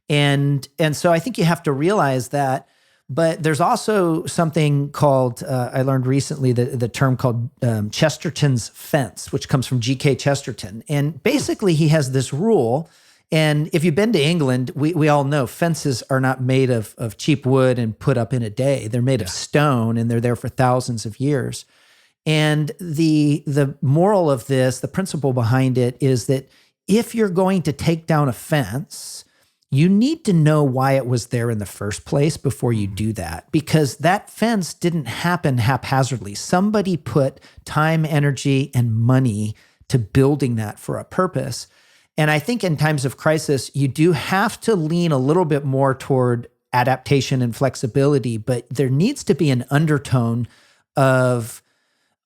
And so I think you have to realize that. But there's also something called, I learned recently, the term called Chesterton's fence, which comes from G.K. Chesterton. And basically he has this rule. And if you've been to England, we all know fences are not made of cheap wood and put up in a day. They're made of stone, and they're there for thousands of years. And the moral of this, the principle behind it, is that if you're going to take down a fence, you need to know why it was there in the first place before you do that, because that fence didn't happen haphazardly. Somebody put time, energy, and money to building that for a purpose. And I think in times of crisis, you do have to lean a little bit more toward adaptation and flexibility, but there needs to be an undertone of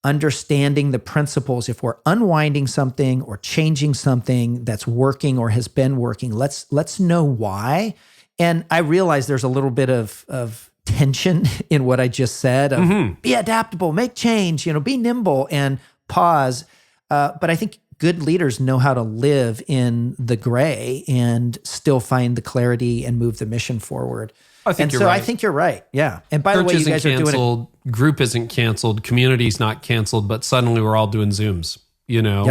understanding the principles. If we're unwinding something or changing something that's working or has been working, let's know why. And I realize there's a little bit of tension in what I just said of be adaptable, make change, be nimble and pause. But I think good leaders know how to live in the gray and still find the clarity and move the mission forward. I think you're right. Yeah. And by the way, you guys are doing it. Group isn't canceled. Community's not canceled, but suddenly we're all doing Zooms,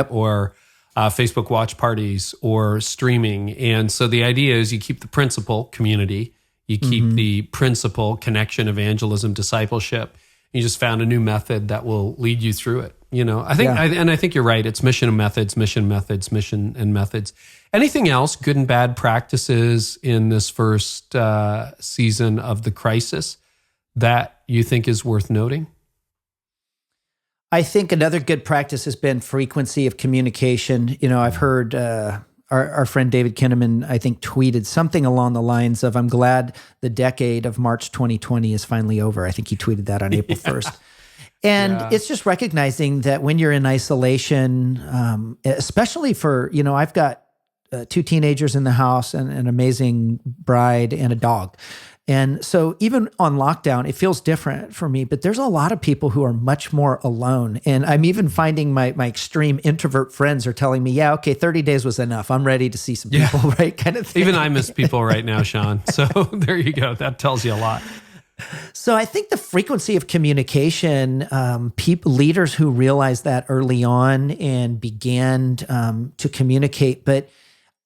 or Facebook watch parties or streaming. And so the idea is you keep the principle, community, you keep the principle, connection, evangelism, discipleship. You just found a new method that will lead you through it. I think you're right. It's mission and methods, mission and methods. Anything else, good and bad practices in this first season of the crisis that you think is worth noting? I think another good practice has been frequency of communication. I've heard our friend David Kinnaman, I think, tweeted something along the lines of, I'm glad the decade of March 2020 is finally over. I think he tweeted that on April 1st. And it's just recognizing that when you're in isolation, especially for, I've got 2 teenagers in the house and an amazing bride and a dog. And so even on lockdown, it feels different for me, but there's a lot of people who are much more alone. And I'm even finding my extreme introvert friends are telling me, 30 days was enough. I'm ready to see some people, right? Kind of thing. Even I miss people right now, Sean. So there you go. That tells you a lot. So I think the frequency of communication, leaders who realized that early on and began to communicate, but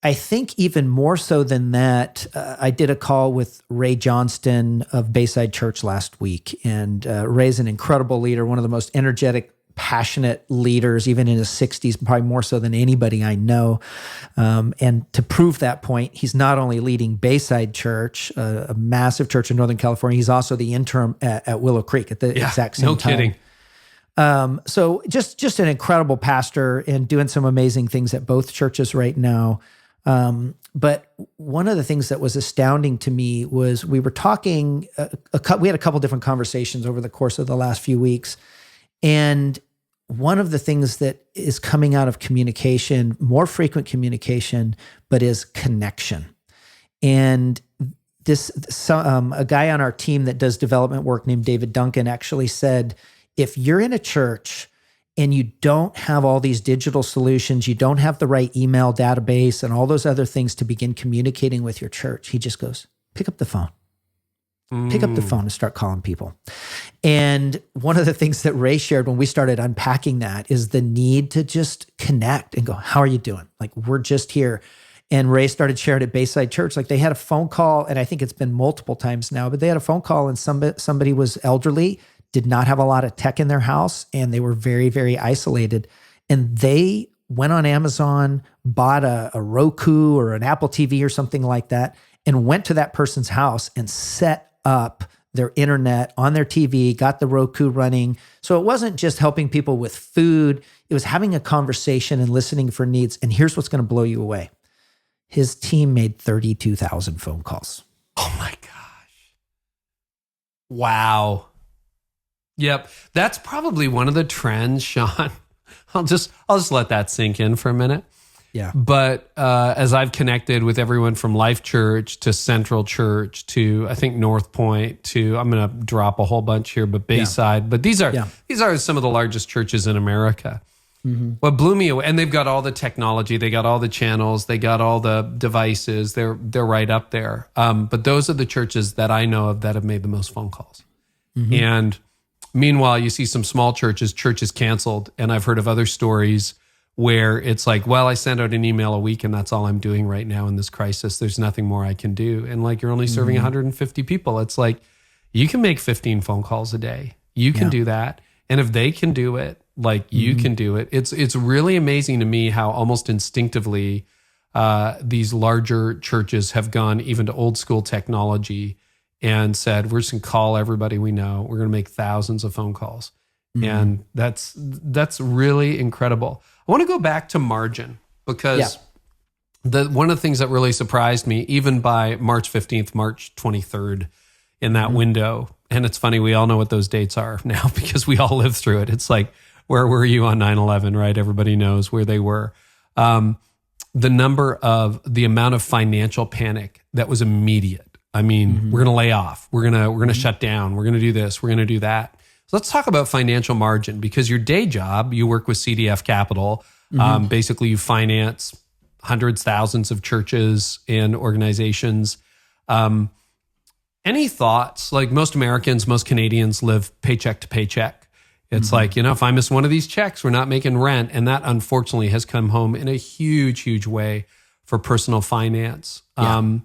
I think even more so than that, I did a call with Ray Johnston of Bayside Church last week. And Ray's an incredible leader, one of the most energetic, passionate leaders, even in his 60s, probably more so than anybody I know. And to prove that point, he's not only leading Bayside Church, a massive church in Northern California, he's also the interim at Willow Creek at the exact same time. No kidding. So just an incredible pastor and doing some amazing things at both churches right now. But one of the things that was astounding to me was we were talking, we had a couple different conversations over the course of the last few weeks. And one of the things that is coming out of communication, more frequent communication, but is connection. And a guy on our team that does development work named David Duncan actually said, if you're in a church and you don't have all these digital solutions, you don't have the right email database and all those other things to begin communicating with your church, he just goes, pick up the phone. Pick up the phone and start calling people. And one of the things that Ray shared when we started unpacking that is the need to just connect and go, how are you doing? Like, we're just here. And Ray started sharing at Bayside Church. Like, they had a phone call, and I think it's been multiple times now, but they had a phone call and somebody was elderly, did not have a lot of tech in their house, and they were very, very isolated. And they went on Amazon, bought a Roku or an Apple TV or something like that, and went to that person's house and set up their internet on their TV, got the Roku running. So it wasn't just helping people with food, it was having a conversation and listening for needs. And here's what's going to blow you away. His team made 32,000 phone calls. Oh my gosh. Wow. Yep. That's probably one of the trends, Sean. I'll just let that sink in for a minute. Yeah. But as I've connected with everyone from Life Church to Central Church to, I think, North Point to, I'm going to drop a whole bunch here, but Bayside. But these are some of the largest churches in America. Mm-hmm. What blew me away, and they've got all the technology, they got all the channels, they got all the devices, they're right up there. But those are the churches that I know of that have made the most phone calls. Mm-hmm. And meanwhile, you see some small churches canceled, and I've heard of other stories where it's like, well, I send out an email a week and that's all I'm doing right now in this crisis. There's nothing more I can do. And like, you're only serving 150 people. It's like, you can make 15 phone calls a day. You can do that. And if they can do it, like you can do it. It's really amazing to me how almost instinctively these larger churches have gone even to old school technology and said, we're just gonna call everybody we know. We're gonna make thousands of phone calls. And that's really incredible. I want to go back to margin because one of the things that really surprised me, even by March 15th, March 23rd, in that window, and it's funny, we all know what those dates are now because we all lived through it. It's like, where were you on 9/11, right? Everybody knows where they were. The amount of financial panic that was immediate. I mean, we're going to lay off. We're going to shut down. We're going to do this. We're going to do that. So let's talk about financial margin, because your day job, you work with CDF Capital. Basically, you finance hundreds, thousands of churches and organizations. Any thoughts? Like, most Americans, most Canadians live paycheck to paycheck. It's like, if I miss one of these checks, we're not making rent. And that, unfortunately, has come home in a huge, huge way for personal finance. Yeah.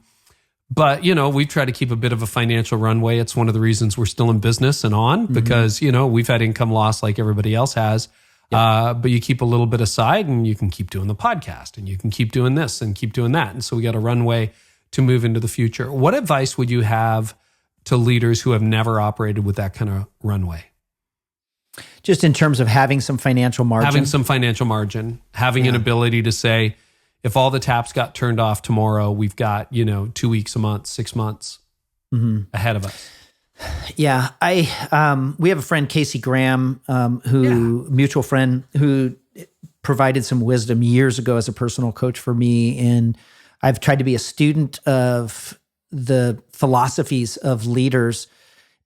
But, we've tried to keep a bit of a financial runway. It's one of the reasons we're still in business and on, because, we've had income loss like everybody else has. But you keep a little bit aside and you can keep doing the podcast and you can keep doing this and keep doing that. And so we got a runway to move into the future. What advice would you have to leaders who have never operated with that kind of runway? Just in terms of having some financial margin? Having some financial margin, having an ability to say, if all the taps got turned off tomorrow, we've got, 2 weeks, a month, 6 months ahead of us. Yeah. We have a friend, Casey Graham, mutual friend, who provided some wisdom years ago as a personal coach for me. And I've tried to be a student of the philosophies of leaders.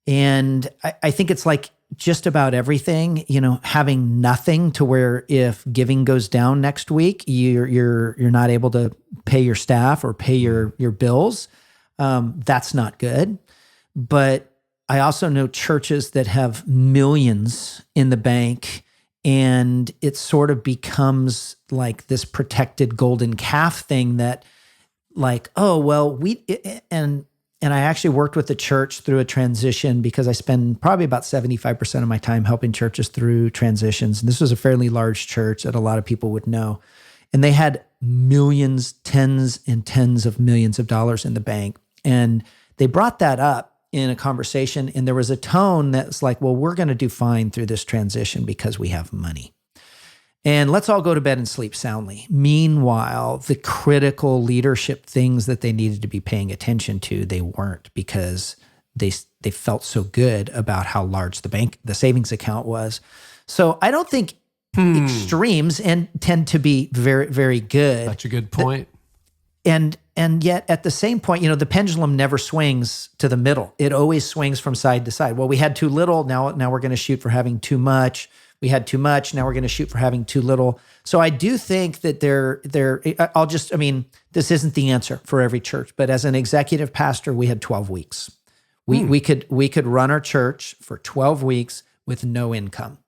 And I think it's like just about everything, having nothing to where if giving goes down next week, you're not able to pay your staff or pay your bills. That's not good. But I also know churches that have millions in the bank And it sort of becomes like this protected golden calf thing that like, oh, well, and I actually worked with the church through a transition because I spend probably about 75% of my time helping churches through transitions. And this was a fairly large church that a lot of people would know. And they had millions, tens and tens of millions of dollars in the bank. And they brought that up in a conversation, and there was a tone that's like, well, we're going to do fine through this transition because we have money. And let's all go to bed and sleep soundly. Meanwhile, the critical leadership things that they needed to be paying attention to, they weren't because they felt so good about how large the savings account was. So I don't think extremes tend to be very, very good. That's a good point. And yet at the same point, the pendulum never swings to the middle. It always swings from side to side. Well, we had too little. Now we're going to shoot for having too much. We had too much. Now we're going to shoot for having too little. So I do think that this isn't the answer for every church, but as an executive pastor, we had 12 weeks. We could run our church for 12 weeks with no income.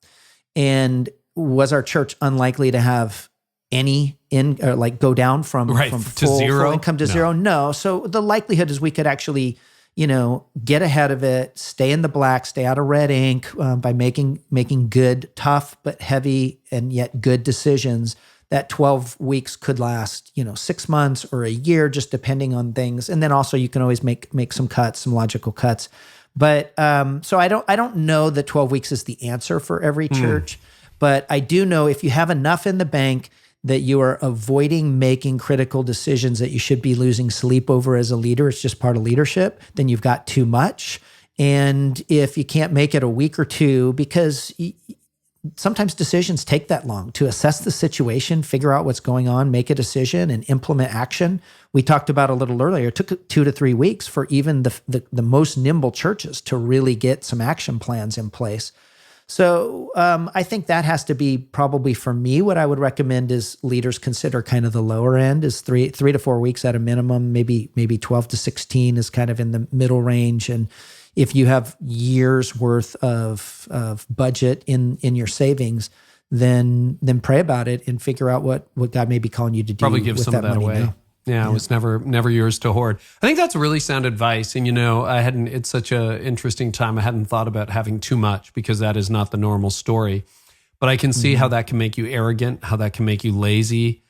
And was our church unlikely to have any go down from full income to zero? No. So the likelihood is we could actually, get ahead of it, stay in the black, stay out of red ink by making good, tough, but heavy and yet good decisions. That 12 weeks could last, 6 months or a year, just depending on things. And then also you can always make some cuts, some logical cuts. But so I don't know that 12 weeks is the answer for every church, but I do know if you have enough in the bank that you are avoiding making critical decisions that you should be losing sleep over as a leader, it's just part of leadership, then you've got too much. And if you can't make it a week or two, because sometimes decisions take that long to assess the situation, figure out what's going on, make a decision, and implement action. We talked about a little earlier, it took 2 to 3 weeks for even the most nimble churches to really get some action plans in place. So I think that has to be probably for me, what I would recommend is leaders consider kind of the lower end is 3 to 4 weeks at a minimum, maybe 12 to 16 is kind of in the middle range. And if you have years worth of budget in your savings, then pray about it and figure out what God may be calling you to do. Probably give with some of that away. Now. Yeah, it was never yours to hoard. I think that's really sound advice. And, it's such an interesting time. I hadn't thought about having too much because that is not the normal story. But I can see how that can make you arrogant, how that can make you lazy,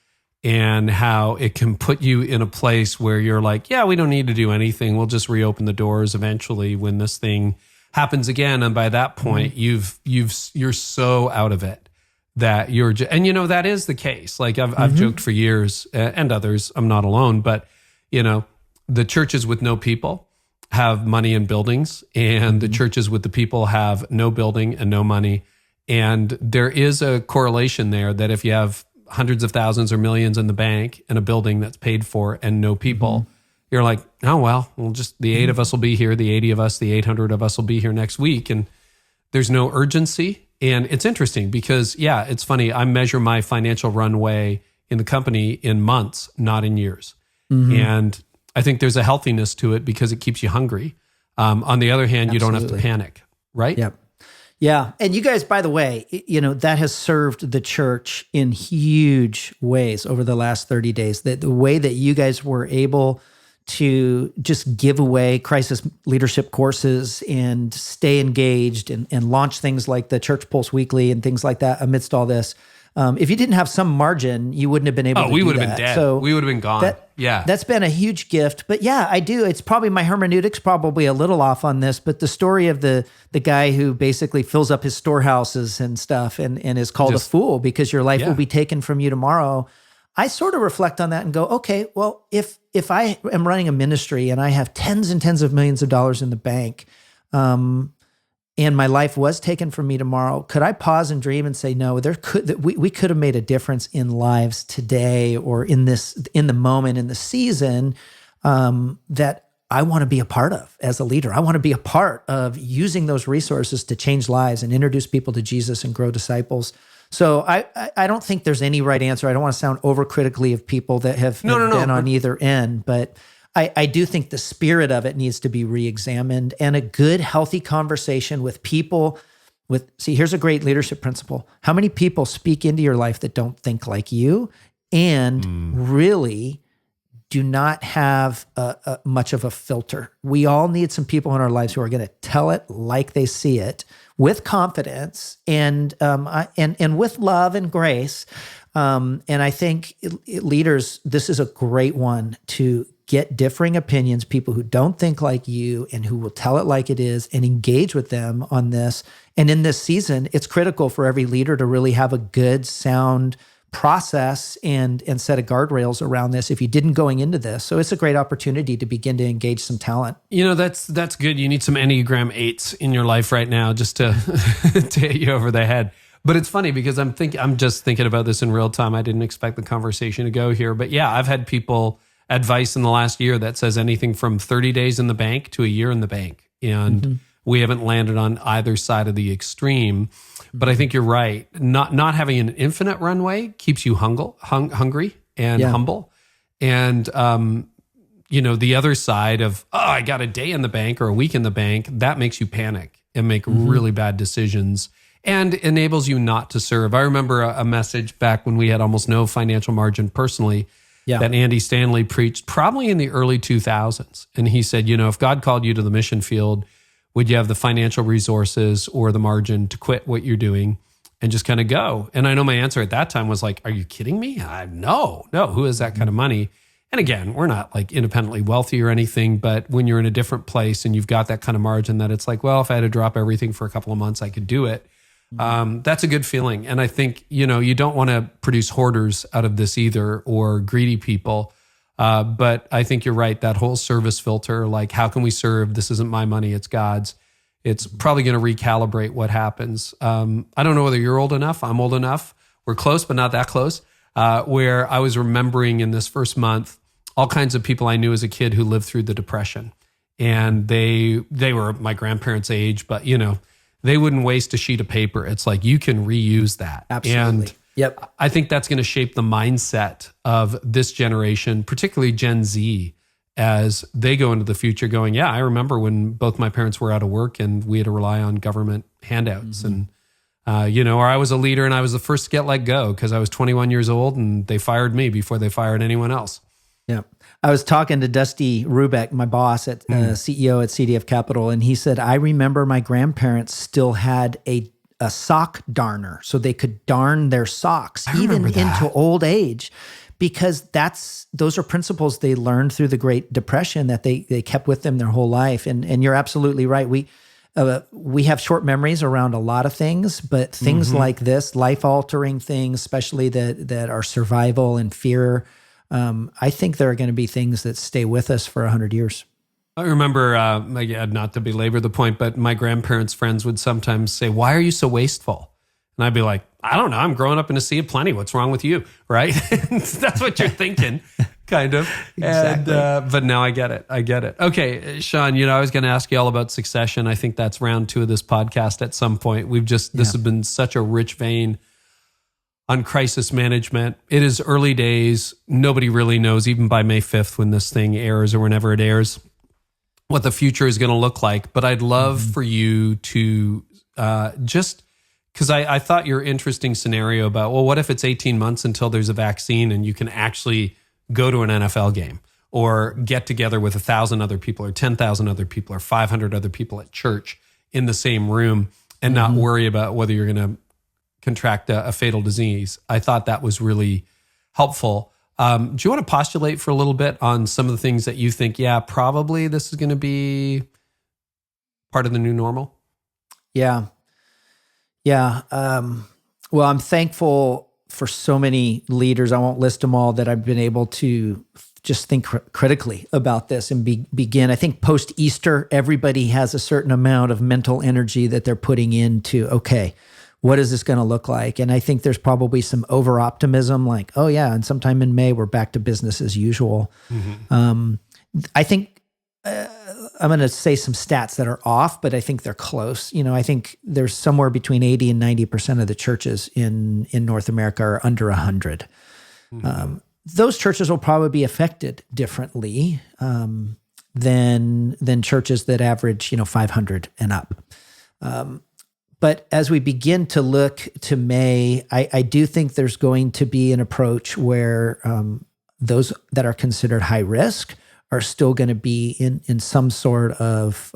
and how it can put you in a place where you're like, yeah, we don't need to do anything. We'll just reopen the doors eventually when this thing happens again. And by that point, you're so out of it. That you're, and that is the case. Like I've joked for years, and others, I'm not alone, but the churches with no people have money and buildings, and the churches with the people have no building and no money. And there is a correlation there that if you have hundreds of thousands or millions in the bank and a building that's paid for and no people, you're like, oh, well, just the 8 of us will be here, the 80 of us, the 800 of us will be here next week. And there's no urgency. And it's interesting because, it's funny. I measure my financial runway in the company in months, not in years. And I think there's a healthiness to it because it keeps you hungry. On the other hand, you don't have to panic, right? Yep. Yeah. And you guys, by the way, that has served the church in huge ways over the last 30 days. The way that you guys were able to just give away crisis leadership courses and stay engaged and launch things like the Church Pulse Weekly and things like that amidst all this. If you didn't have some margin, you wouldn't have been able to do that. We would have been dead. So we would have been gone. That's been a huge gift. But I do. It's probably my hermeneutics probably a little off on this, but the story of the guy who basically fills up his storehouses and stuff and is called a fool because your life will be taken from you tomorrow. I sort of reflect on that and go, okay, well, if I am running a ministry and I have tens and tens of millions of dollars in the bank, and my life was taken from me tomorrow, could I pause and dream and say, no, we could have made a difference in lives today or in the moment, in the season that I want to be a part of as a leader. I want to be a part of using those resources to change lives and introduce people to Jesus and grow disciples. So I don't think there's any right answer. I don't want to sound overcritically of people that have been on either end, but I do think the spirit of it needs to be reexamined, and a good, healthy conversation with people here's a great leadership principle. How many people speak into your life that don't think like you and really do not have much of a filter? We all need some people in our lives who are going to tell it like they see it, with confidence and with love and grace. And I think leaders, this is a great one to get differing opinions, people who don't think like you and who will tell it like it is, and engage with them on this. And in this season, it's critical for every leader to really have a good, sound process and set of guardrails around this if you didn't going into this. So it's a great opportunity to begin to engage some talent. That's good. You need some Enneagram 8s in your life right now just to to hit you over the head. But it's funny because I'm just thinking about this in real time. I didn't expect the conversation to go here. But yeah, I've had people advice in the last year that says anything from 30 days in the bank to a year in the bank. And we haven't landed on either side of the extreme. But I think you're right. Not having an infinite runway keeps you hungry and humble. And, the other side of, I got a day in the bank or a week in the bank, that makes you panic and make really bad decisions and enables you not to serve. I remember a message back when we had almost no financial margin personally that Andy Stanley preached probably in the early 2000s. And he said, if God called you to the mission field, would you have the financial resources or the margin to quit what you're doing and just kind of go? And I know my answer at that time was like, are you kidding me? No, who has that kind of money? And again, we're not like independently wealthy or anything, but when you're in a different place and you've got that kind of margin that it's like, well, if I had to drop everything for a couple of months, I could do it. That's a good feeling. And I think, you don't want to produce hoarders out of this either or greedy people. But I think you're right. That whole service filter, like how can we serve? This isn't my money, it's God's. It's probably going to recalibrate what happens. I don't know whether you're old enough. I'm old enough. We're close, but not that close. Where I was remembering in this first month, all kinds of people I knew as a kid who lived through the Depression. And they were my grandparents' age, but they wouldn't waste a sheet of paper. It's like, you can reuse that. Absolutely. And I think that's going to shape the mindset of this generation, particularly Gen Z, as they go into the future going, yeah, I remember when both my parents were out of work and we had to rely on government handouts. And, or I was a leader and I was the first to get let go because I was 21 years old and they fired me before they fired anyone else. Yeah. I was talking to Dusty Rubeck, my boss at CEO at CDF Capital, and he said, I remember my grandparents still had a sock darner so they could darn their socks even into old age, because those are principles they learned through the Great Depression that they kept with them their whole life. And you're absolutely right. We have short memories around a lot of things, but things like this, life-altering things, especially that are survival and fear, I think there are going to be things that stay with us for 100 years. I remember, not to belabor the point, but my grandparents' friends would sometimes say, why are you so wasteful? And I'd be like, I don't know. I'm growing up in a sea of plenty. What's wrong with you? Right? That's what you're thinking, kind of. Exactly. But now I get it. Okay, Sean, I was going to ask you all about succession. I think that's round 2 of this podcast at some point. This has been such a rich vein on crisis management. It is early days. Nobody really knows, even by May 5th when this thing airs or whenever it airs, what the future is going to look like. But I'd love for you to just, because I thought your interesting scenario about, well, what if it's 18 months until there's a vaccine and you can actually go to an NFL game or get together with 1,000 other people or 10,000 other people or 500 other people at church in the same room and not worry about whether you're going to contract a fatal disease. I thought that was really helpful. Do you want to postulate for a little bit on some of the things that you think, probably this is going to be part of the new normal? Yeah. Well, I'm thankful for so many leaders. I won't list them all, that I've been able to just think critically about this and begin. I think post-Easter, everybody has a certain amount of mental energy that they're putting into, okay, what is this going to look like? And I think there's probably some over-optimism, like, oh yeah, and sometime in May, we're back to business as usual. I think I'm going to say some stats that are off, but I think they're close. I think there's somewhere between 80 and 90% of the churches in North America are under 100. Those churches will probably be affected differently than churches that average, 500 and up. But as we begin to look to May, I do think there's going to be an approach where those that are considered high risk are still going to be in some sort of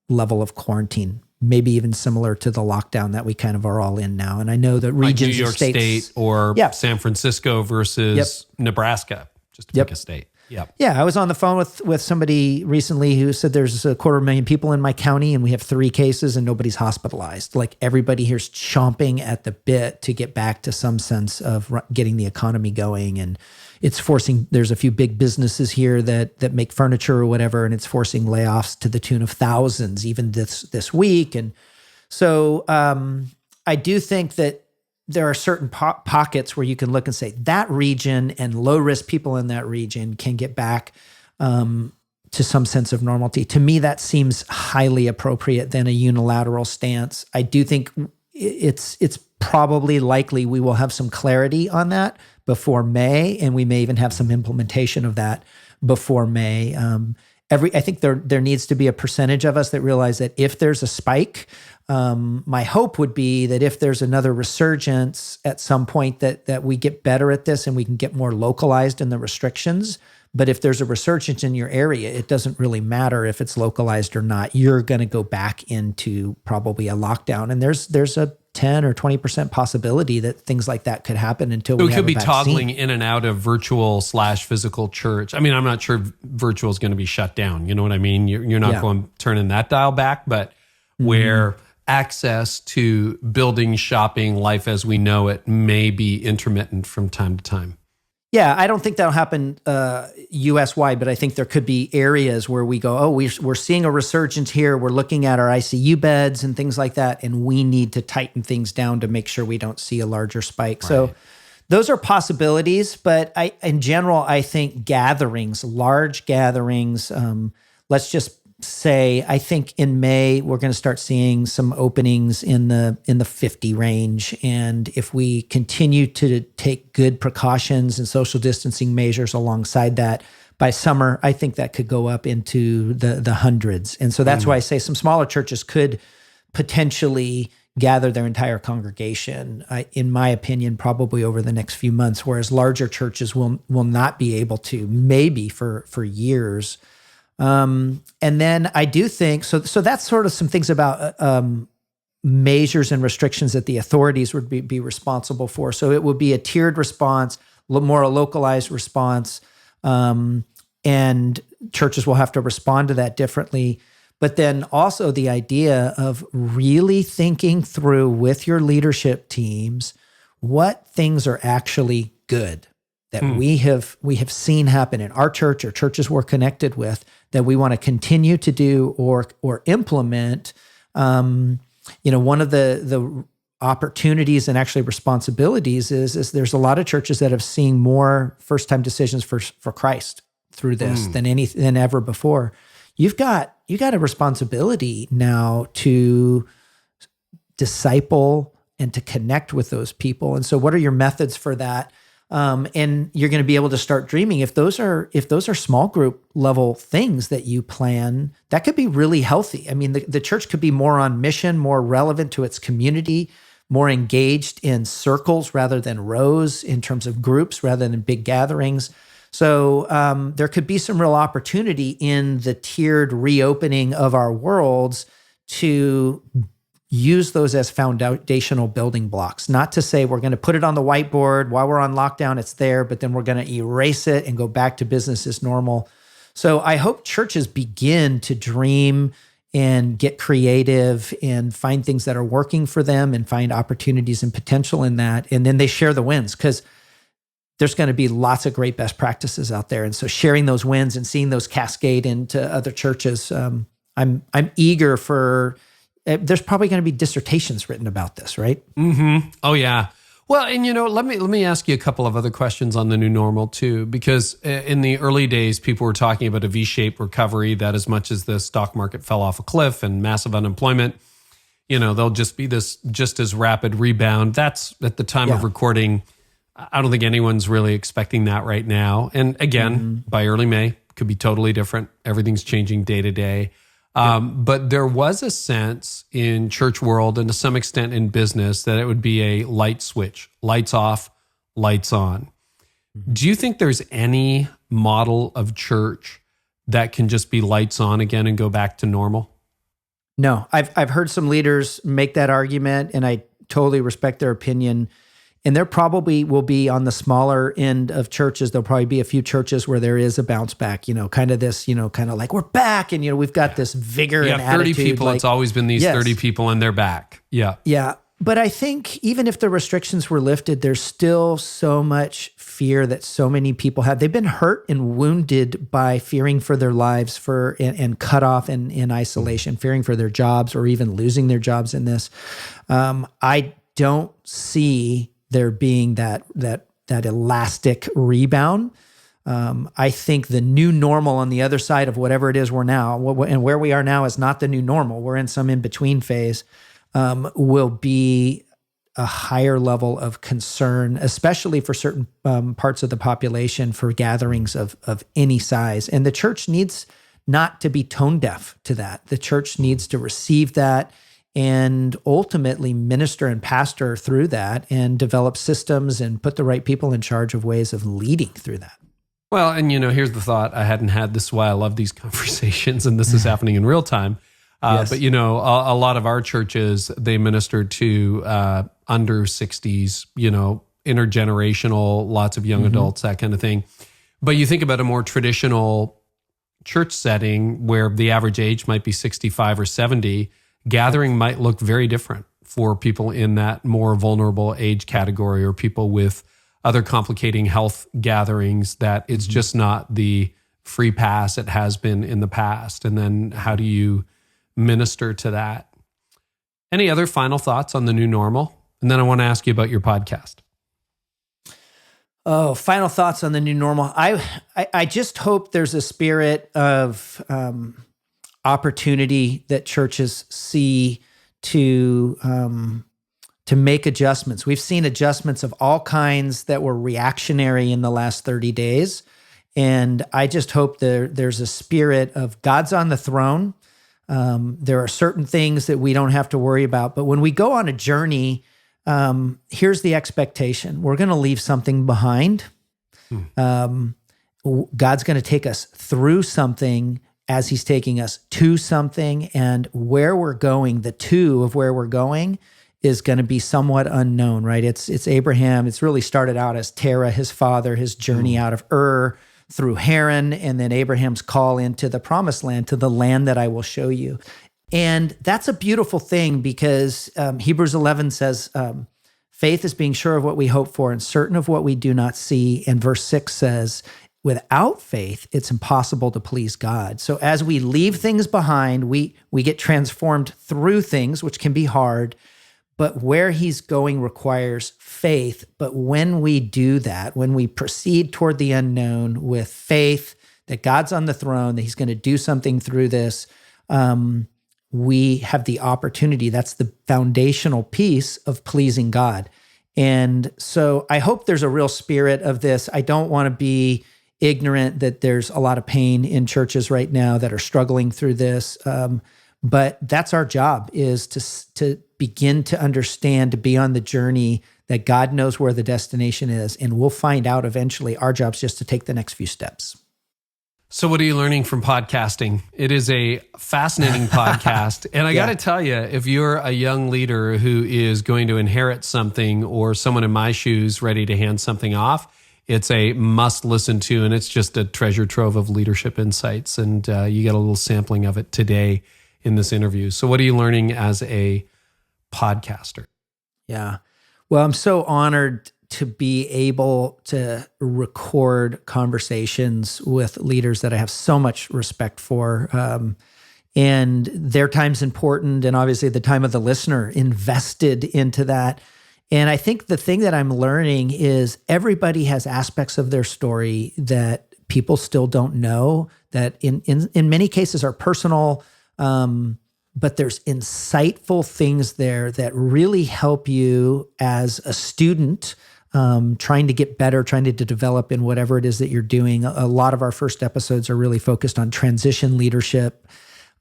level of quarantine, maybe even similar to the lockdown that we kind of are all in now. And I know that regions, like New York State or San Francisco versus Nebraska, just to pick a state. Yep. Yeah, I was on the phone with somebody recently who said there's 250,000 people in my county and we have 3 cases and nobody's hospitalized. Like everybody here's chomping at the bit to get back to some sense of getting the economy going. And it's forcing, there's a few big businesses here that make furniture or whatever, and it's forcing layoffs to the tune of thousands even this week. And so I do think that there are certain pockets where you can look and say that region and low risk people in that region can get back to some sense of normality. To me, that seems highly appropriate than a unilateral stance. I do think it's probably likely we will have some clarity on that before May, and we may even have some implementation of that before May. I think there needs to be a percentage of us that realize that if there's a spike, my hope would be that if there's another resurgence at some point that we get better at this and we can get more localized in the restrictions. But if there's a resurgence in your area, it doesn't really matter if it's localized or not. You're going to go back into probably a lockdown. And there's a 10 or 20% possibility that things like that could happen until we have a vaccine. We could be toggling in and out of virtual/physical church. I mean, I'm not sure virtual is going to be shut down. You know what I mean? You're not going to turn that dial back, but where access to building, shopping, life as we know it may be intermittent from time to time. Yeah, I don't think that'll happen U.S.-wide, but I think there could be areas where we go, we're seeing a resurgence here. We're looking at our ICU beds and things like that, and we need to tighten things down to make sure we don't see a larger spike. Right. So those are possibilities, but in general, I think gatherings, large gatherings, let's just say, I think in May, we're going to start seeing some openings in the 50 range. And if we continue to take good precautions and social distancing measures alongside that, by summer, I think that could go up into the hundreds. And so that's why I say some smaller churches could potentially gather their entire congregation, in my opinion, probably over the next few months, whereas larger churches will not be able to, maybe for years. And then I do think, so that's sort of some things about measures and restrictions that the authorities would be responsible for. So it would be a tiered response, more a localized response, and churches will have to respond to that differently. But then also the idea of really thinking through with your leadership teams what things are actually good that we have seen happen in our church or churches we're connected with that we want to continue to do or implement. One of the opportunities and actually responsibilities is there's a lot of churches that have seen more first-time decisions for Christ through this than ever before. You've got a responsibility now to disciple and to connect with those people. And so what are your methods for that? And you're going to be able to start dreaming. If those are small group level things that you plan, that could be really healthy. I mean, the church could be more on mission, more relevant to its community, more engaged in circles rather than rows in terms of groups rather than big gatherings. So there could be some real opportunity in the tiered reopening of our worlds to use those as foundational building blocks. Not to say we're going to put it on the whiteboard while we're on lockdown, it's there, but then we're going to erase it and go back to business as normal. So I hope churches begin to dream and get creative and find things that are working for them and find opportunities and potential in that. And then they share the wins, because there's going to be lots of great best practices out there. And so sharing those wins and seeing those cascade into other churches, I'm eager for. There's probably going to be dissertations written about this, right? Mm-hmm. Oh yeah. Well, and let me ask you a couple of other questions on the new normal too, because in the early days, people were talking about a V-shaped recovery. That as much as the stock market fell off a cliff and massive unemployment, there'll just be this just as rapid rebound. That's at the time of recording. I don't think anyone's really expecting that right now. And again, by early May, could be totally different. Everything's changing day to day. But there was a sense in church world and to some extent in business that it would be a light switch, lights off, lights on. Do you think there's any model of church that can just be lights on again and go back to normal? No, I've heard some leaders make that argument, and I totally respect their opinion. And there probably will be on the smaller end of churches, there'll probably be a few churches where there is a bounce back, kind of this, kind of like we're back and, we've got this vigor and 30 attitude. people, it's always been these 30 people and they're back. Yeah. Yeah. But I think even if the restrictions were lifted, there's still so much fear that so many people have. They've been hurt and wounded by fearing for their lives and cut off in isolation, fearing for their jobs or even losing their jobs in this. I don't see there being that elastic rebound. I think the new normal on the other side of whatever it is we're now, and where we are now is not the new normal. We're in some in-between phase. Will be a higher level of concern, especially for certain parts of the population, for gatherings of any size. And the church needs not to be tone deaf to that. The church needs to receive that and ultimately minister and pastor through that and develop systems and put the right people in charge of ways of leading through that. Well, and here's the thought. I hadn't had this, why I love these conversations, and this is happening in real time. Yes. But, a lot of our churches, they minister to under 60s, intergenerational, lots of young adults, that kind of thing. But you think about a more traditional church setting where the average age might be 65 or 70, gathering might look very different for people in that more vulnerable age category or people with other complicating health gatherings, that it's just not the free pass it has been in the past. And then how do you minister to that? Any other final thoughts on the new normal? And then I want to ask you about your podcast. Oh, final thoughts on the new normal. I just hope there's a spirit of opportunity that churches see to make adjustments. We've seen adjustments of all kinds that were reactionary in the last 30 days. And I just hope there's a spirit of God's on the throne. There are certain things that we don't have to worry about. But when we go on a journey, here's the expectation. We're going to leave something behind. God's going to take us through something as he's taking us to something. And where we're going, the to of where we're going is going to be somewhat unknown, right? It's Abraham. It's really started out as Terah, his father, his journey out of Ur, through Haran, and then Abraham's call into the promised land, to the land that I will show you. And that's a beautiful thing because Hebrews 11 says, faith is being sure of what we hope for and certain of what we do not see. And verse 6 says, without faith, it's impossible to please God. So as we leave things behind, we get transformed through things, which can be hard, but where he's going requires faith. But when we do that, when we proceed toward the unknown with faith that God's on the throne, that he's going to do something through this, we have the opportunity. That's the foundational piece of pleasing God. And so I hope there's a real spirit of this. I don't want to be ignorant that there's a lot of pain in churches right now that are struggling through this. But that's our job, is to begin to understand, to be on the journey, that God knows where the destination is, and we'll find out eventually. Our job's just to take the next few steps. So what are you learning from podcasting? It is a fascinating podcast. And I got to tell you, if you're a young leader who is going to inherit something, or someone in my shoes ready to hand something off, it's a must listen to, and it's just a treasure trove of leadership insights. And you get a little sampling of it today in this interview. So what are you learning as a podcaster? Yeah. Well, I'm so honored to be able to record conversations with leaders that I have so much respect for. And their time's important, and obviously the time of the listener invested into that. And I think the thing that I'm learning is everybody has aspects of their story that people still don't know, that in many cases are personal, but there's insightful things there that really help you as a student trying to get better, trying to develop in whatever it is that you're doing. A lot of our first episodes are really focused on transition leadership.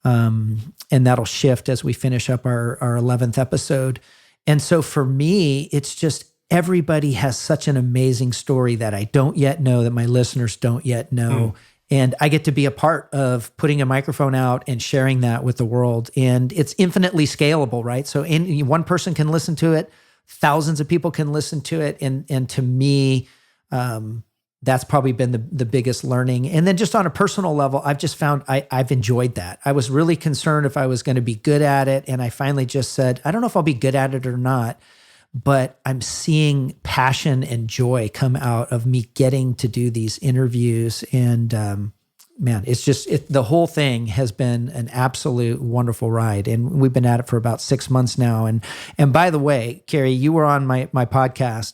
And that'll shift as we finish up our 11th episode. And so for me, it's just everybody has such an amazing story that I don't yet know, that my listeners don't yet know. And I get to be a part of putting a microphone out and sharing that with the world. And it's infinitely scalable, right? So one person can listen to it, thousands of people can listen to it. And to me, that's probably been the biggest learning. And then just on a personal level, I've just found I've enjoyed that. I was really concerned if I was going to be good at it. And I finally just said, I don't know if I'll be good at it or not, but I'm seeing passion and joy come out of me getting to do these interviews. And man, it's just, the whole thing has been an absolute wonderful ride. And we've been at it for about 6 months now. And by the way, Carey, you were on my podcast.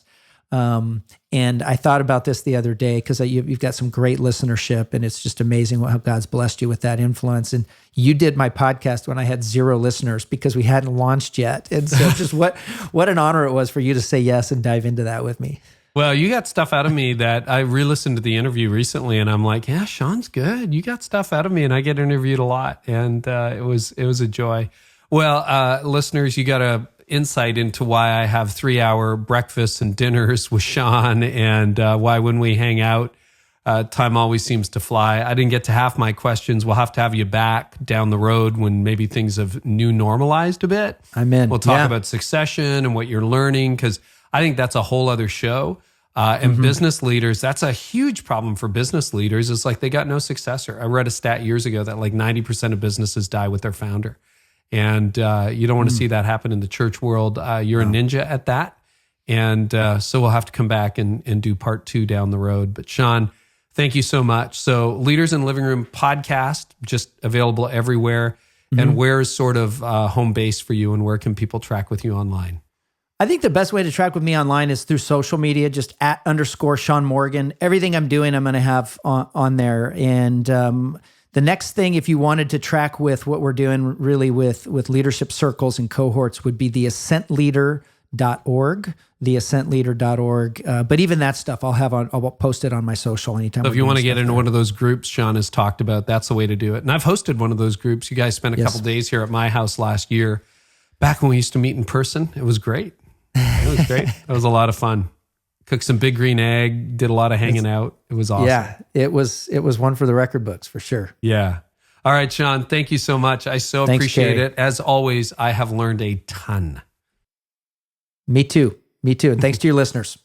And I thought about this the other day because you've got some great listenership, and it's just amazing how God's blessed you with that influence. And you did my podcast when I had 0 listeners because we hadn't launched yet. And so just what an honor it was for you to say yes and dive into that with me. Well, you got stuff out of me that I re-listened to the interview recently, and I'm like, yeah, Sean's good. You got stuff out of me, and I get interviewed a lot, and it was a joy. Well, listeners, you got a insight into why I have 3-hour breakfasts and dinners with Sean, and why when we hang out, time always seems to fly. I didn't get to half my questions. We'll have to have you back down the road when maybe things have new normalized a bit. I'm in. We'll talk about succession and what you're learning, because I think that's a whole other show. And business leaders, that's a huge problem for business leaders. It's like they got no successor. I read a stat years ago that like 90% of businesses die with their founder. And you don't want to see that happen in the church world. You're a ninja at that. And so we'll have to come back and do part 2 down the road. But Sean, thank you so much. So Leaders in Living Room podcast, just available everywhere. And where's sort of home base for you, and where can people track with you online? I think the best way to track with me online is through social media, just @_Sean Morgan. Everything I'm doing, I'm going to have on there. And the next thing, if you wanted to track with what we're doing really with leadership circles and cohorts, would be theascentleader.org, theascentleader.org. But even that stuff I'll post it on my social anytime. So if you want to get into one of those groups Sean has talked about, that's the way to do it. And I've hosted one of those groups. You guys spent a couple days here at my house last year, back when we used to meet in person. It was great. It was great. It was a lot of fun. Cooked some big green egg, did a lot of hanging out. It was awesome. Yeah, it was one for the record books for sure. Yeah. All right, Sean, thank you so much. I Thanks, appreciate Carey. It. As always, I have learned a ton. Me too. And thanks to your listeners.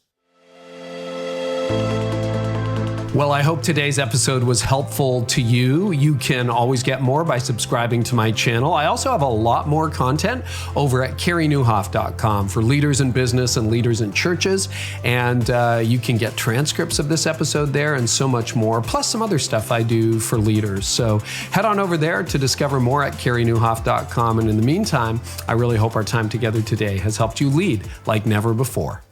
Well, I hope today's episode was helpful to you. You can always get more by subscribing to my channel. I also have a lot more content over at CareyNieuwhof.com for leaders in business and leaders in churches. And you can get transcripts of this episode there and so much more, plus some other stuff I do for leaders. So head on over there to discover more at CareyNieuwhof.com. And in the meantime, I really hope our time together today has helped you lead like never before.